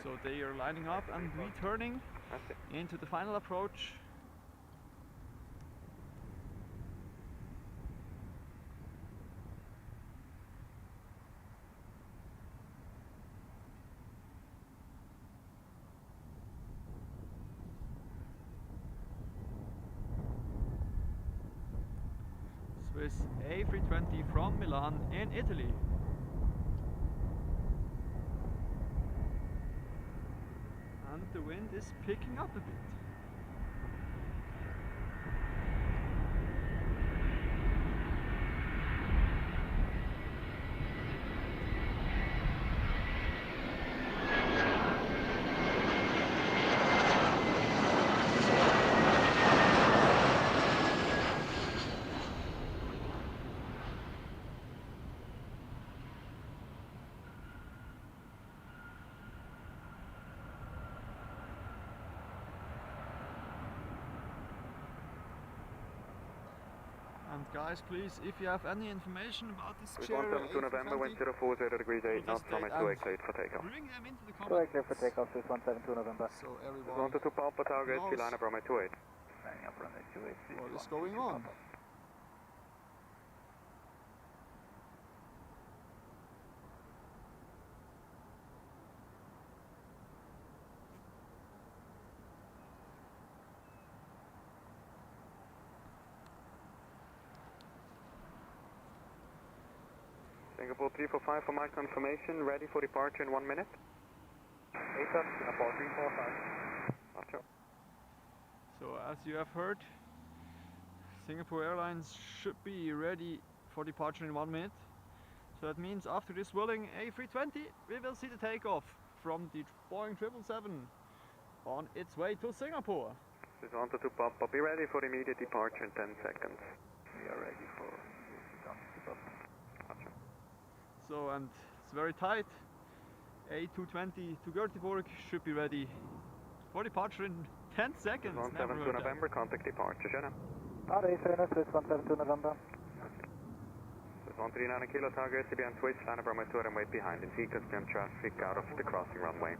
So they are lining up and returning into the final approach. Swiss A320 from Milan in Italy. And the wind is picking up a bit. And guys, please, if you have any information about this With chair, 172 November, wind 040 degrees 8 knots, runway 28, cleared for takeoff. bring them into the Correct, comments. clear for takeoff, this 172 November. So With everyone 122 Papa Tower, gate knows line up runway 28. Lining up runway 28. what is going on. Singapore 345 for my confirmation, ready for departure in 1 minute. ASAP, Singapore 345. Roger. So as you have heard, Singapore Airlines should be ready for departure in 1 minute. So that means after this Vueling A320, we will see the takeoff from the Boeing 777 on its way to Singapore. With 122 Papa, be ready for immediate departure in 10 seconds. We are ready for Roger. So, and it's very tight. A220 to Göteborg should be ready for departure in 10 seconds. Never 172 heard that. November, contact departure, Jenna. RA, Fairness, Swiss 172 November. Swiss 139 kilo, target to be on switch, line up runway 2 and wait behind. In sequence, clear traffic out of the crossing runway.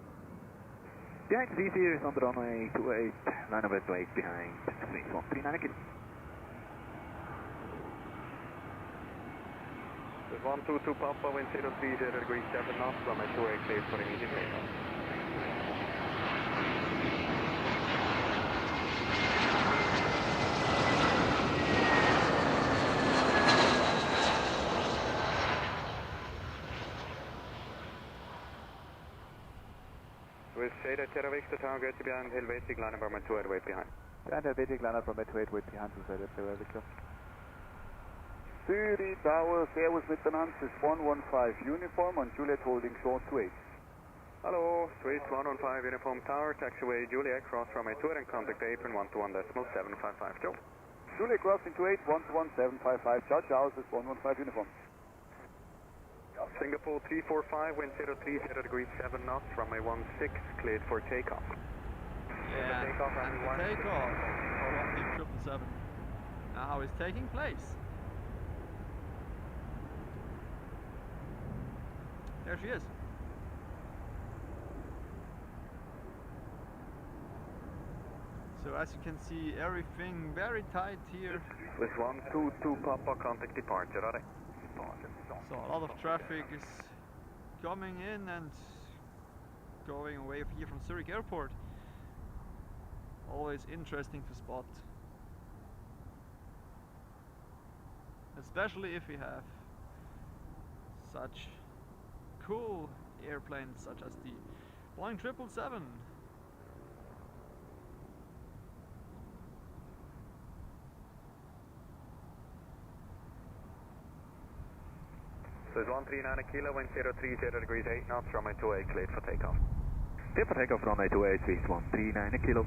Behind Z series on the runway 28, line up at 8 behind, Swiss 139 kilo. Swiss 122 Papa, wind 030 degrees 7 knots, runway 28 cleared for immediate takeoff. With Shada Terra Victor, target to be on Helvetic, line up runway 28, wait behind. And Helvetic, line up runway 28, wait behind, Shada Terra Victor. Zurich Tower, Airbus Maintenance is 115 uniform on Juliet holding short to 8. Hello, Swiss 115 uniform tower, taxiway Juliet, cross runway 2 and contact apron 121.755, Joe. Juliet crossing to 8, 121.755, charge house is 115 uniform. Singapore 345, wind 030 degrees 7 knots, runway 16, cleared for takeoff. Yeah, takeoff from the 777 now is taking place. There she is. So as you can see, everything very tight here. With 122 Papa, contact departure, are they? So a lot of traffic is coming in and going away here from Zurich Airport. Always interesting to spot. Especially if we have such cool airplanes such as the Boeing 777. So it's 139 kilo, wind 030 degrees 8 knots, runway 28, cleared for takeoff. Clear for takeoff, runway 28, Swiss 139 kilo.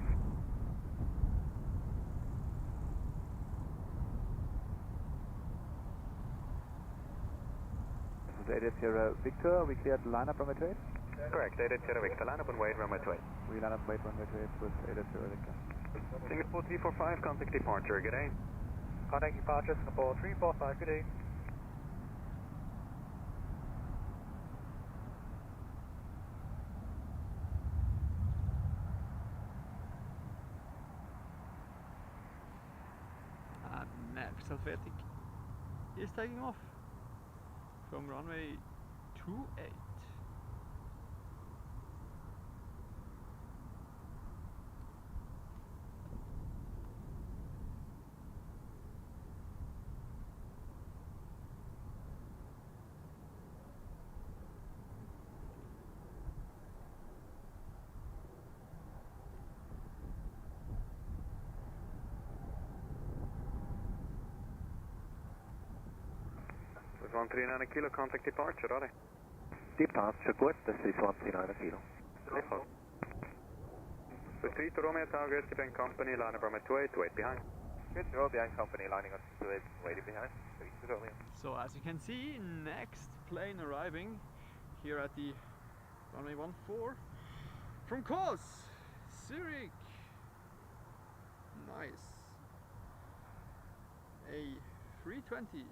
This is Sierra Victor, we cleared the lineup runway 28? Correct, Sierra Victor, line up and wait, runway 28. We line up, wait, runway 28 with Sierra Victor. Singapore 345, contact departure, good day. Contact departure, Singapore 345, good day. And next Helvetic is taking off from runway 28. With 139 kilo, contact departure, are they? Departure, good, this is 139 kilo. With 3 to Romeo, target Japan Company, line up runway 28, wait behind. Good, Romeo behind company, lining up to it, waiting behind. So as you can see, next plane arriving here at the runway 14 from Kos, Zurich. Nice. A 320.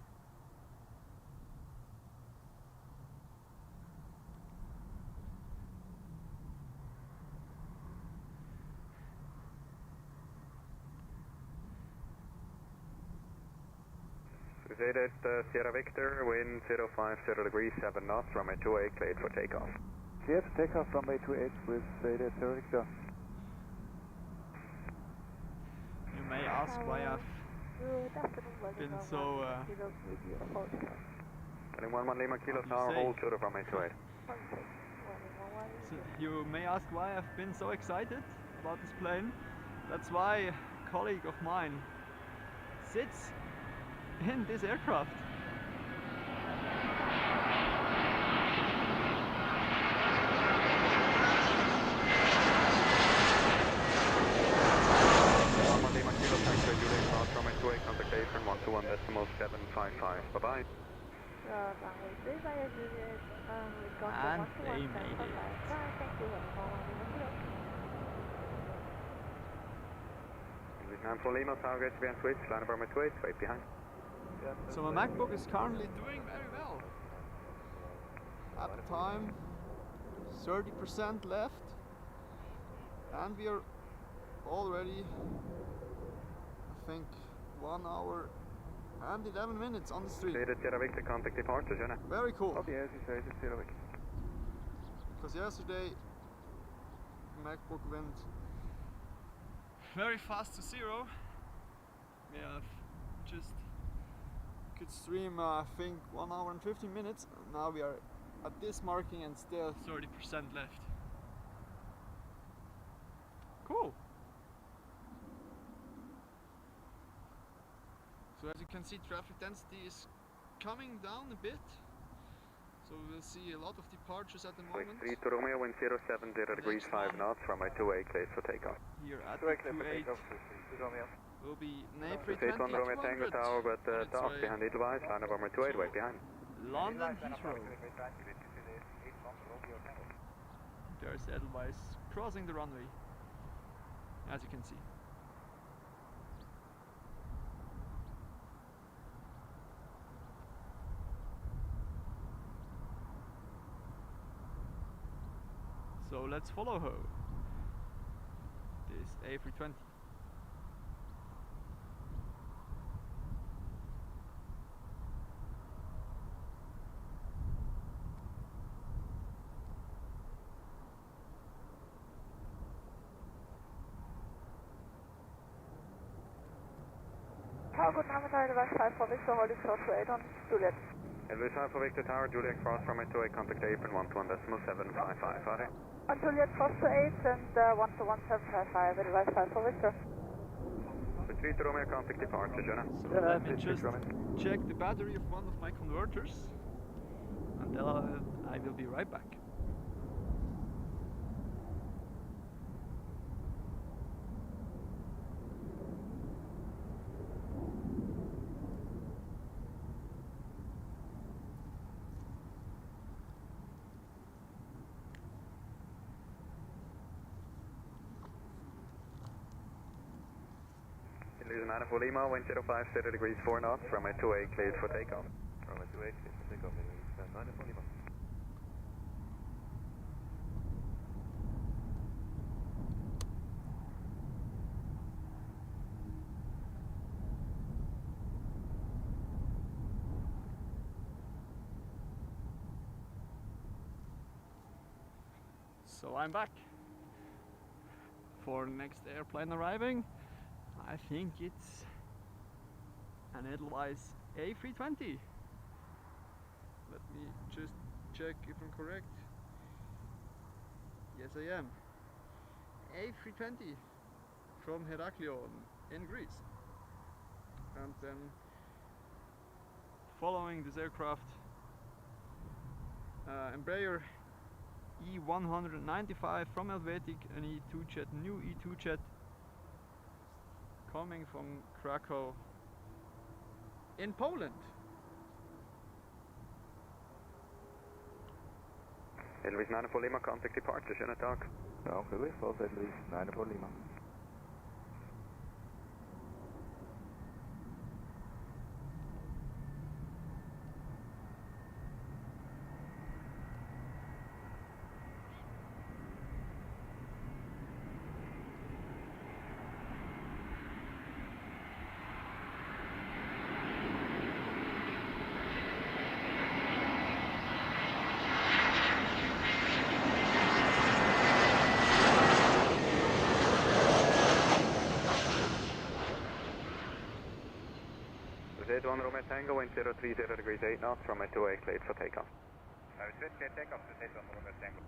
Zeta Sierra Victor, wind 050 degrees 7 knots, runway 28, cleared for takeoff. Clear to takeoff runway 28 with Zeta Sierra Victor. You may ask why I've been so Heading 11 Lima Kilo Tower, hold short of runway 28. So you may ask why I've been so excited about this plane. That's why a colleague of mine sits in this aircraft. Contact apron 121.755. Bye-bye. And they made it. 9 Lima, tower gate to be on switch, line of armor 28, wait behind. So my MacBook is currently doing very well. At the time, 30% left, and we are already, I think, 1 hour and 11 minutes on the street. Sierra Victor, contact departure, Jonah. Very cool. Oh, yes, it's Sierra Victor. Because yesterday MacBook went very fast to 0. We have just could stream I think 1 hour and 15 minutes. Now we are at this marking and still 30% left. Cool. So as you can see, traffic density is coming down a bit. So we'll see a lot of departures at the moment. 3 to Romeo, wind 070 degrees 5 knots, runway 28, cleared for takeoff. Here at the 28 will be an A320 Romeo Tango Tower, but dark behind Edelweiss, line of armor 28, wait behind. London Heathrow. There's Edelweiss crossing the runway, as you can see. So let's follow her. This A320. Good Nachmittag, Device 5 for Victor, holding short to 8 on Juliet. Device 5 for Victor Tower, Juliet cross runway 28, contact apron 121.755, are On Juliet cross to 8 and 121.755, Device 5 for Victor. 3 to Romeo, contact departure, Jonah. So let me just check the battery of one of my converters, and then I will be right back. Illusion 9 for Lima, wind 05, 0 degrees 4 knots, runway 28, cleared for takeoff. Runway 28, cleared for takeoff, 9 for Lima. So I'm back for the next airplane arriving. I think it's an Edelweiss A320. Let me just check if I'm correct. Yes, I am. A320 from Heraklion in Greece. And then following this aircraft, Embraer E195 from Helvetic, an E2 jet, new E2 jet, coming from Krakow in Poland. Edelweiss 9 for Lima, contact departure, Jonah talk. No, Edelweiss, false Edelweiss 9 for Lima. Z1 Romeo Tango, wind 030 degrees 8 knots, runway 28, cleared for takeoff. Switch clear takeoff to Z1 Romeo Tango.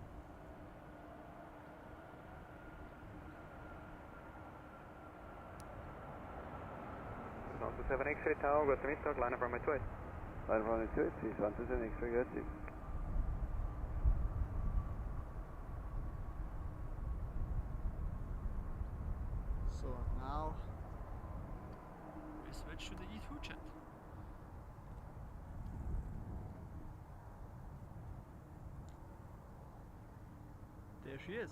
Down to 7 X-ray tower, go to mid-talk, line of runway 28. Line of runway 28, please, 127 X-ray, got you. So now we switch to the E2 jet. There she is.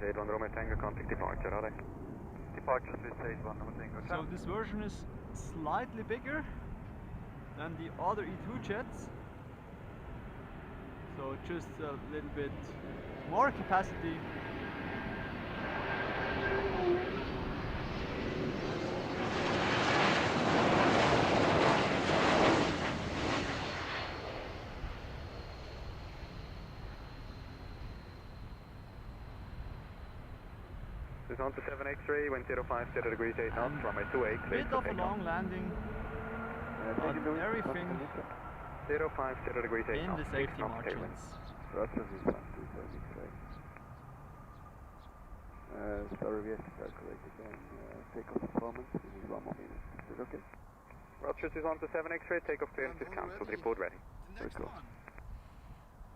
81 Romeo Tango, contact departure, alright. Departure Swiss 81 Romeo Tango. So this version is slightly bigger than the other E2 jets. So just a little bit more capacity. This is on to 7 X-ray, wind 050 degrees 8 knots, runway 28, clear Bit for of a takeoff. long landing, but everything 050 degrees 8 in knots, the 6 safety knots tailwind. margins. Roger, this one to 7 X-ray. Star aviation calculate again. Takeoff performance, we need 1 more minute. Is it okay? Roger, this is on to 7 X-ray, takeoff clearance is cancelled, report ready. The next cool. one.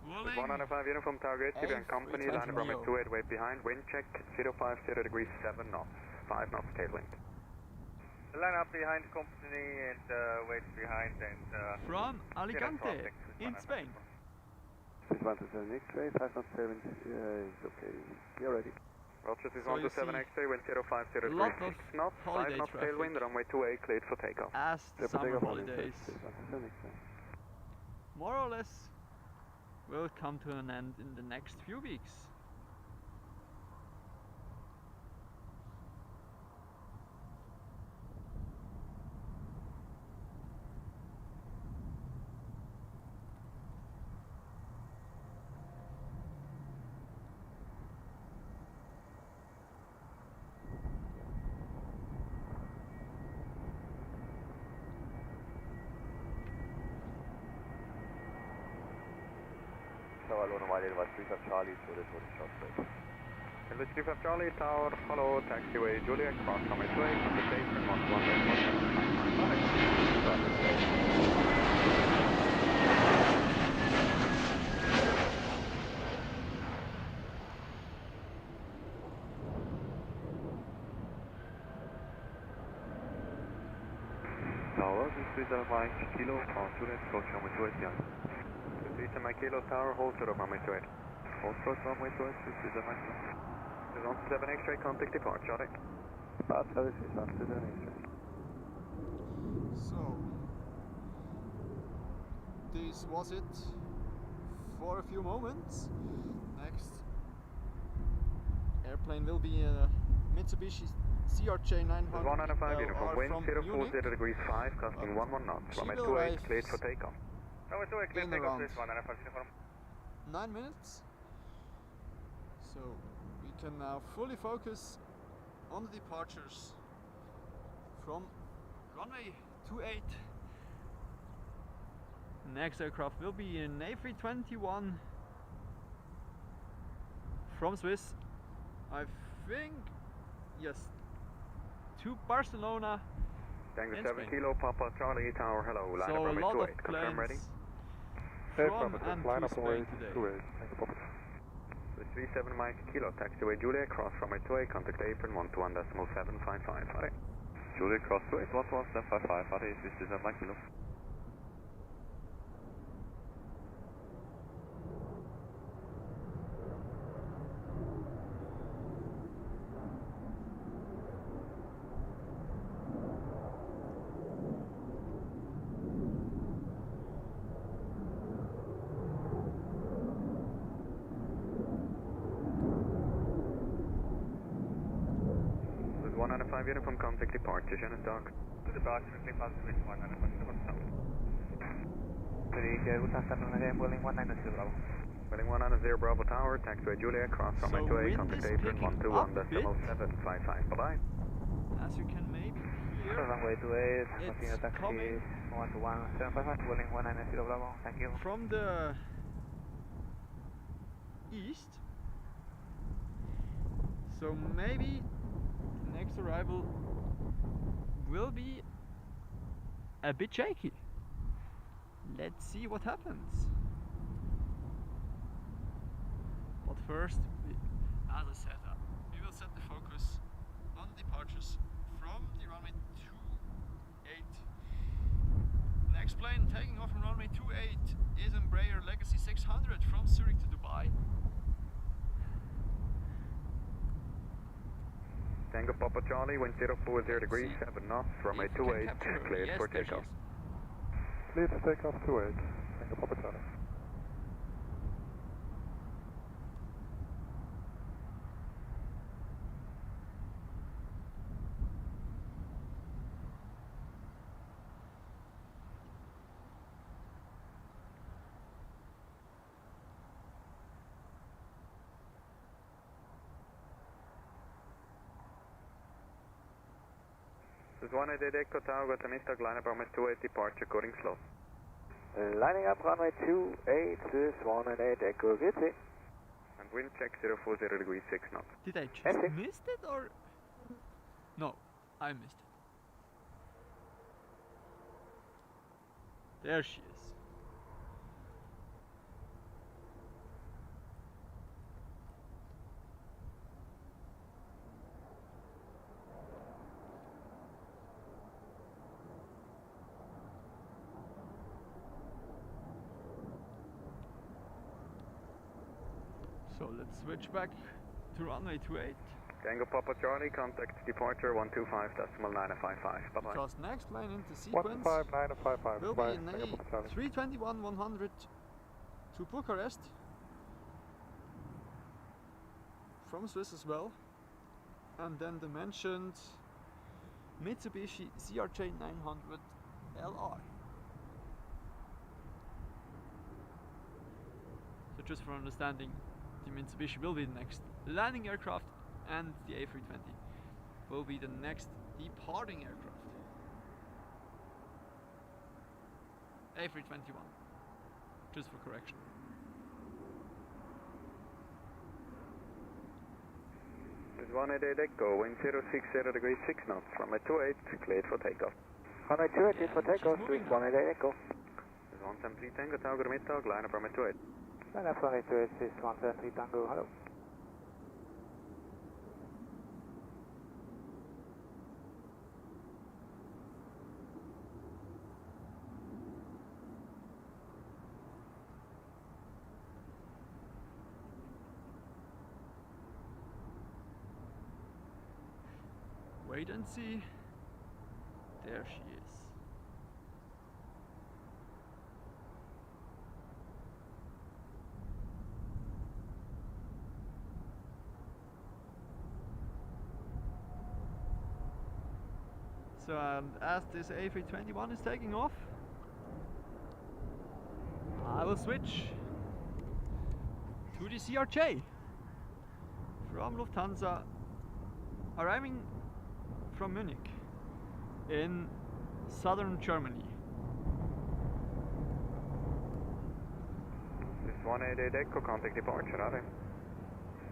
195 uniform target, Tibian company, line of runway 28, way behind, wind check, 050 degrees 7 knots, 5 knots tailwind. Line up behind company and wait behind and... From Alicante, in Spain. This one to 7 X-ray, 5 knots tailwind is okay. You're ready. Roger, this is So on you to 7 see X-ray, wind 050 a degrees lot of 6 knots, 5 holiday knots traffic. tailwind, runway 28, cleared for takeoff. As the Triple summer takeoff on holidays This one to 7 X-ray. more or less will come to an end in the next few weeks. Charlie, Hello, Chief of Charlie, Tower, hello, taxiway, Juliet, cross runway 28, conversation, 111. Tower, this is Mike Kilo, Juliet, approach runway 28, yeah. This is my Kilo Tower, hold short of runway 28. Hold short runway 28, this is Mike Kilo. This is on 7 X-ray, contact departure, alright. Part service is on to 7 X-ray. So, this was it for a few moments. Next airplane will be a Mitsubishi CRJ 900 195 uniform, wind from 040 degrees 5, costing 11 knots, she runway will 28, arrive cleared for takeoff. Runway 28, clear in takeoff, around this 195 uniform. 9 minutes. So we can now fully focus on the departures from runway 28. Next aircraft will be an A321 from Swiss, I think, yes, to Barcelona. Tango in 7 Spain. Kilo, Papa Charlie Tower, hello, line So up a runway lot 28, of confirm ready. planes from and to Spain today. With 37 Mike Kilo, taxiway Juliet, cross runway 28, contact apron 121.755, alright. Juliet, cross 28, 121.755, alright, this is Mike Kilo. With 195 uniform, contact departure, Shannon Dog. To departure, clear pass with 195 south. Welling 190 Bravo Tower, taxiway Juliet, cross runway So 28, wind contact is apron picking up a bit. 121.755, bye-bye. As you can maybe hear, Runway 28, it's coming 121.755, Welling 190 Bravo, thank you. from the east. So maybe the next arrival will be a bit shaky. Let's see what happens. But first, as I said, we will set the focus on the departures from the runway 28. Next plane taking off from runway 28 is Embraer Legacy 600 from Zurich to Dubai. Tango Papa Charlie, wind 040 degrees, 7 knots, runway 28, cleared for takeoff. Cleared for takeoff 28. Tango Papa Charlie. This is 188 Echo Tower, got the Mr. line up runway 28, departure, coding slow. Lining up runway 28, this is 188 Echo GT. And wind check 040 degrees, 6 knots. Did I just miss it or? No, I missed it. There she is. So let's switch back to runway 28. Tango Papa Charlie, contact departure 125.955. Bye bye. Because next plane into sequence 125.955. will Bye. be an Tango Papa Charlie. A321-100 to Bucharest from Swiss as well, and then the mentioned Mitsubishi CRJ 900 LR. So just for understanding, the Mitsubishi will be the next landing aircraft and the A320 will be the next departing aircraft. A321, just for correction. This is 188 Echo, wind 060 degrees, 6 knots, runway 28, cleared for takeoff. Runway 28 is for takeoff, this is 188 Echo. This is 173 Tango Tower, good middag, line up runway 28. Line up runway 28, this is 173 Tango, hello. Wait and see. There she is. So as this A321 is taking off, I will switch to the CRJ from Lufthansa, arriving from Munich in southern Germany. This is 188 Echo, contact departure, Adam.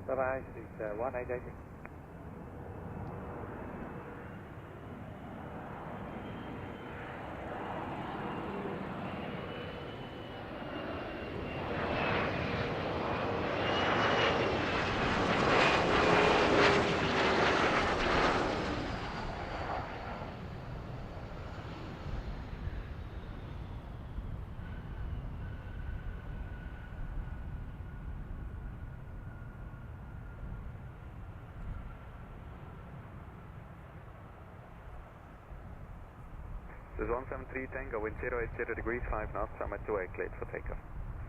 Bye bye, this is 188. This is 173 Tango, wind 080 degrees, 5 knots, runway 28, cleared for takeoff.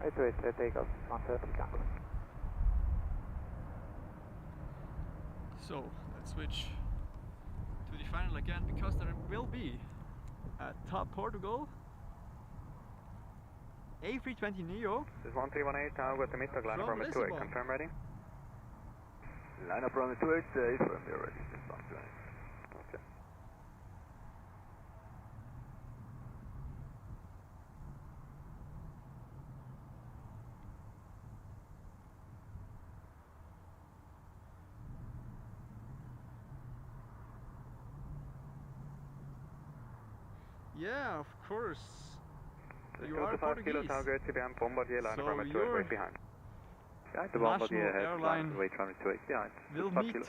88 takeoff, 130 Tango. So let's switch to the final again, because there will be at top Portugal A320neo. This is 1318 Tower, got the middag, line up From runway 28, Lisbon. confirm ready? Line up runway 28, firm, you're ready. This is 128. Okay. Yeah, of course. You Go are to 5 Kilo Portuguese. Tower, GTBM, Bombardier, line up So runway 28, your wait behind. Behind the national Bombardier ahead, airline line, wait runway 28, behind. will 5 meet Kilo.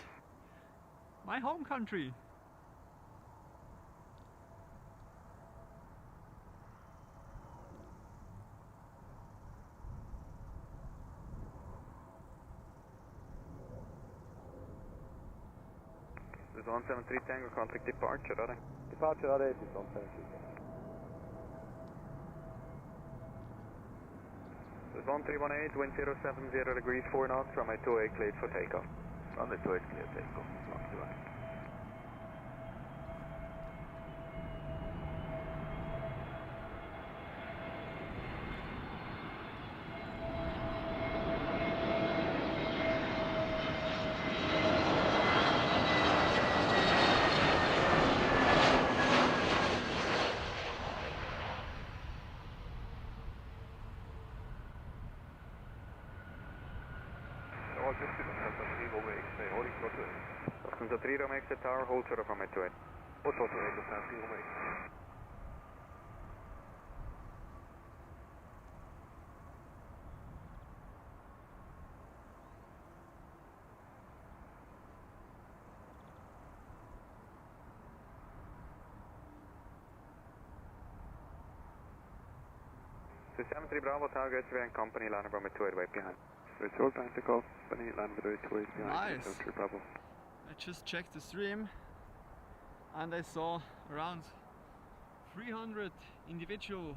my home country. This is This is 173 Tango, contact departure, ready. Departure ready, this is 173. This is 1318, wind 070 degrees, 4 knots, runway 28 cleared for takeoff. Runway 28 clear, takeoff. Roger right. Lufthansa 3 Rome exit tower, hold short of runway 28. Hold short of Lufthansa 3 Rome exit. So 73 Bravo Tower, Getaway and company, line of runway 28 right behind. Resort time to company, line of runway 28 behind. Nice. 73 Bravo. I just checked the stream and I saw around 300 individual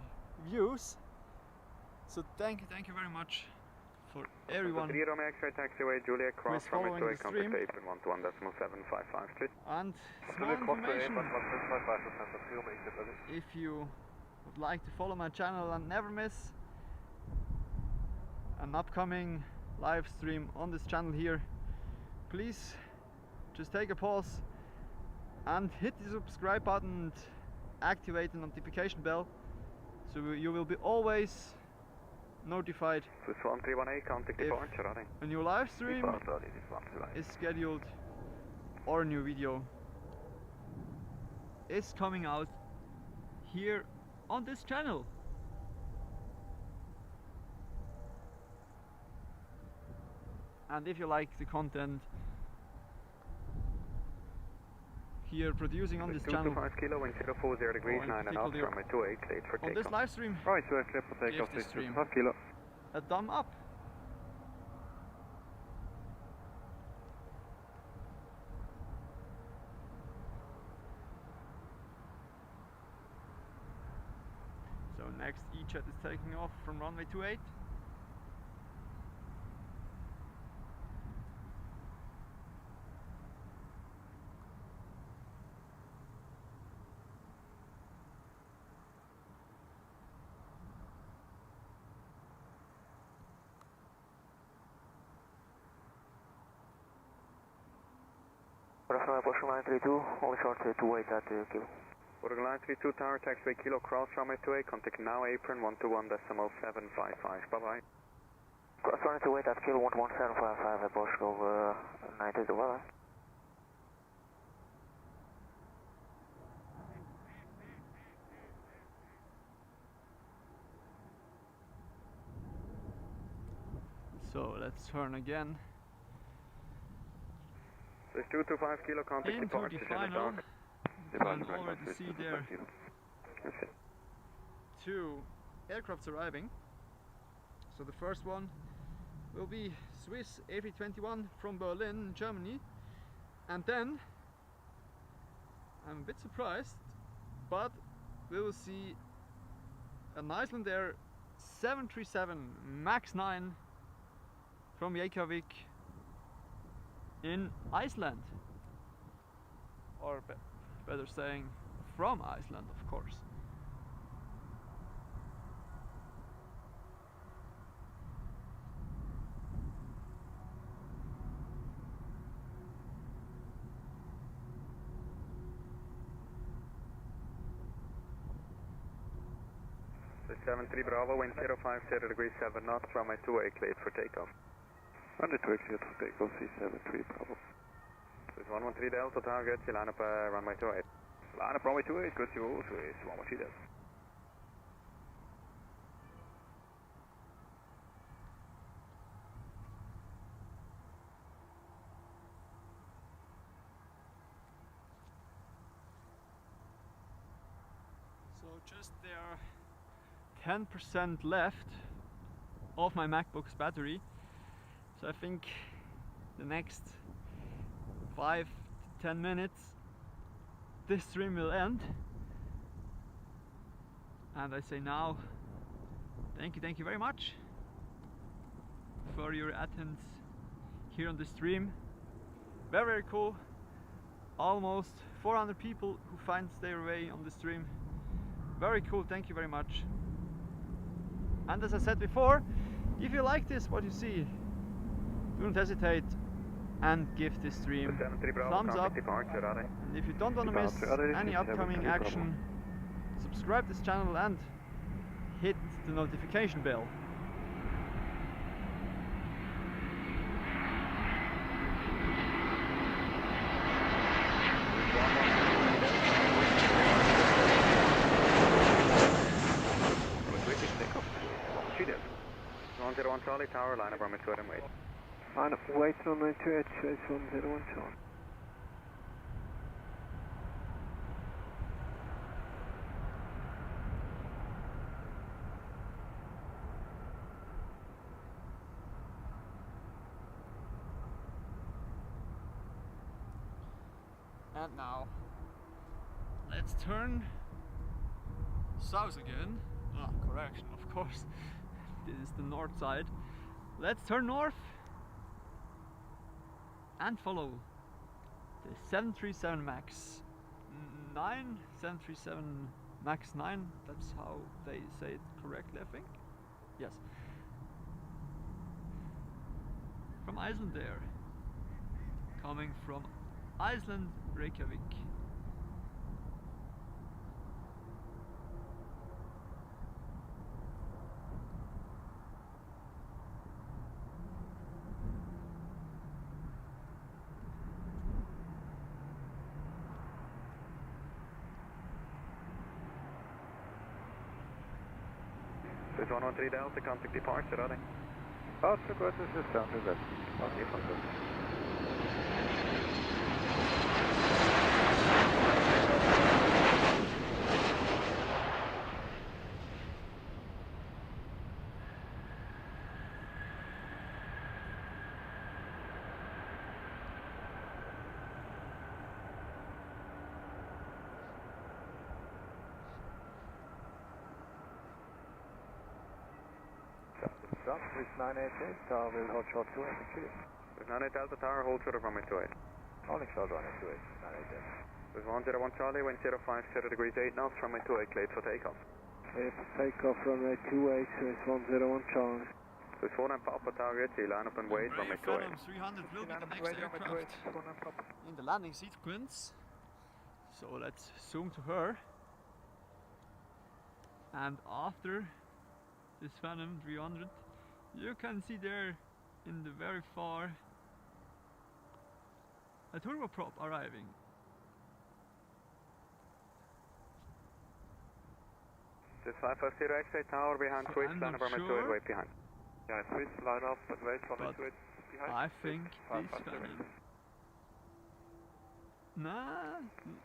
views. So thank you very much for everyone 3 Rome X-ray taxiway, Juliet, cross following runway 28, the stream. contact apron 121.755 street. and small information. If you would like to follow my channel and never miss an upcoming live stream on this channel here, please just take a pause and hit the subscribe button and activate the notification bell so you will be always notified So 1318, contact If- departure, ready. a new live stream is scheduled or a new video is coming out here on this channel. And if you like the content here producing on this channel 225 kilo, wind 040 degrees, in 9 and off, particular runway 28 cleared for on this takeoff. live stream, Right, so clear for Give takeoff, the this is stream 5 kilo. a thumb up. So next E-Jet is taking off from runway 28. Pushing line 32, only short 28 at kilo. Order line 32 tower, taxiway kilo, cross runway 28, contact now apron 121.755. Bye bye. Cross runway 28 at kilo, 11755 at Portugal 92, weather. So let's turn again There's 225 kilo, contact into departure, the Center final. Talk. You can already see there Okay. 2 aircrafts arriving. So the first one will be Swiss A321 from Berlin, Germany, and then I'm a bit surprised, but we will see an Icelandair 737 MAX 9 from Reykjavik in Iceland, or better saying from Iceland, of course. The 73 Bravo, wind 050 degrees, 7 knots, runway 28 cleared for takeoff. Runway 28 clear for takeoff, C73 Bravo. This is 113 Delta Tower, get you line up runway 28. Line up runway 28, good to you, Swiss 113 Delta. So just there are 10% left of my MacBook's battery. So I think the next 5 10 minutes this stream will end. And I say now, thank you very much for your attendance here on the stream. Very cool. Almost 400 people who finds their way on the stream. Very cool, thank you very much. And as I said before, if you like this, what you see, don't hesitate and give this stream thumbs up. And if you don't want to miss any upcoming action, subscribe this channel and hit the notification bell. Charlie Tower, line up runway 28 and wait. Line up, wait runway 28, space 101 Charlie. And now, let's turn south again. Ah, correction, of course. This is the north side. Let's turn north and follow the 737 MAX 9, 737 MAX 9. That's how they say it correctly, I think. Yes. From Iceland there. Coming from Iceland, Reykjavik. This 113 Delta, contact departure, ready. Out to good, this is down to that. Okay, from good. This 988, Tower will hold short 2 and shoot. This 98 Delta Tower, hold short of runway 28. Holding short runway 28, 988. This 101 Charlie, wind 050 degrees 8 knots, runway 28, cleared for takeoff. Cleared for takeoff, runway 28, space 101 Charlie. This 49 Papa Tower, line up and wait, runway 28. 300 will be the next aircraft in the landing sequence. So let's zoom to her. And after this Phantom 300, you can see there in the very far a turboprop arriving. This 550 X-ray Tower behind So switch, I'm line not up runway sure, 28, wait behind. Yeah, switch, line up and wait, runway 28 behind. I think this Phantom. Nah,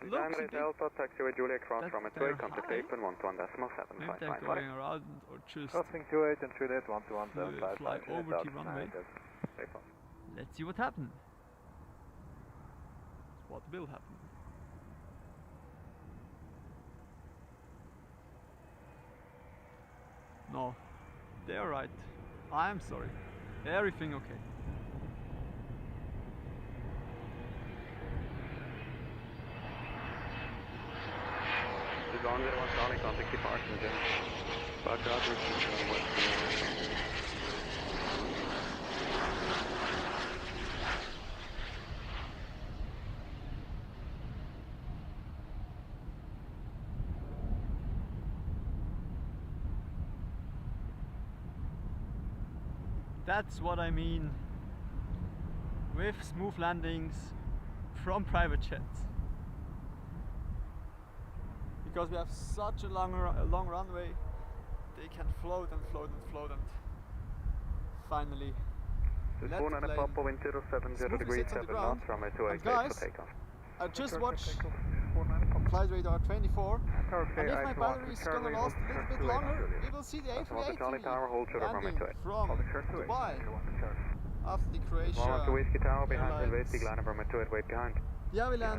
looks a bit. Delta, taxiway Julia cross that runway they're 28, contact high. Apen 121.755. Maybe they're going around or just Crossing 28 and 38, 121.755. fly over the runway. Let's see what happens. What will happen? No, they're right. I'm sorry. Everything okay. This 101 Charlie, contact departure, Jim. Back out, That's what I mean with smooth landings from private jets. Because we have such a long runway, they can float and float and float, and finally This let 49 the plane Papa, wind 070 degrees 7 knots, runway 28, And cleared guys, for takeoff. I just watched Flight Radar 24, and if my battery is gonna last a little bit longer, we will see the Charlie Tower, hold short of runway landing 28. from Dubai after the Croatia Whiskey Tower behind Airlines Helvetic, line up runway 28, wait behind. Ja, we land.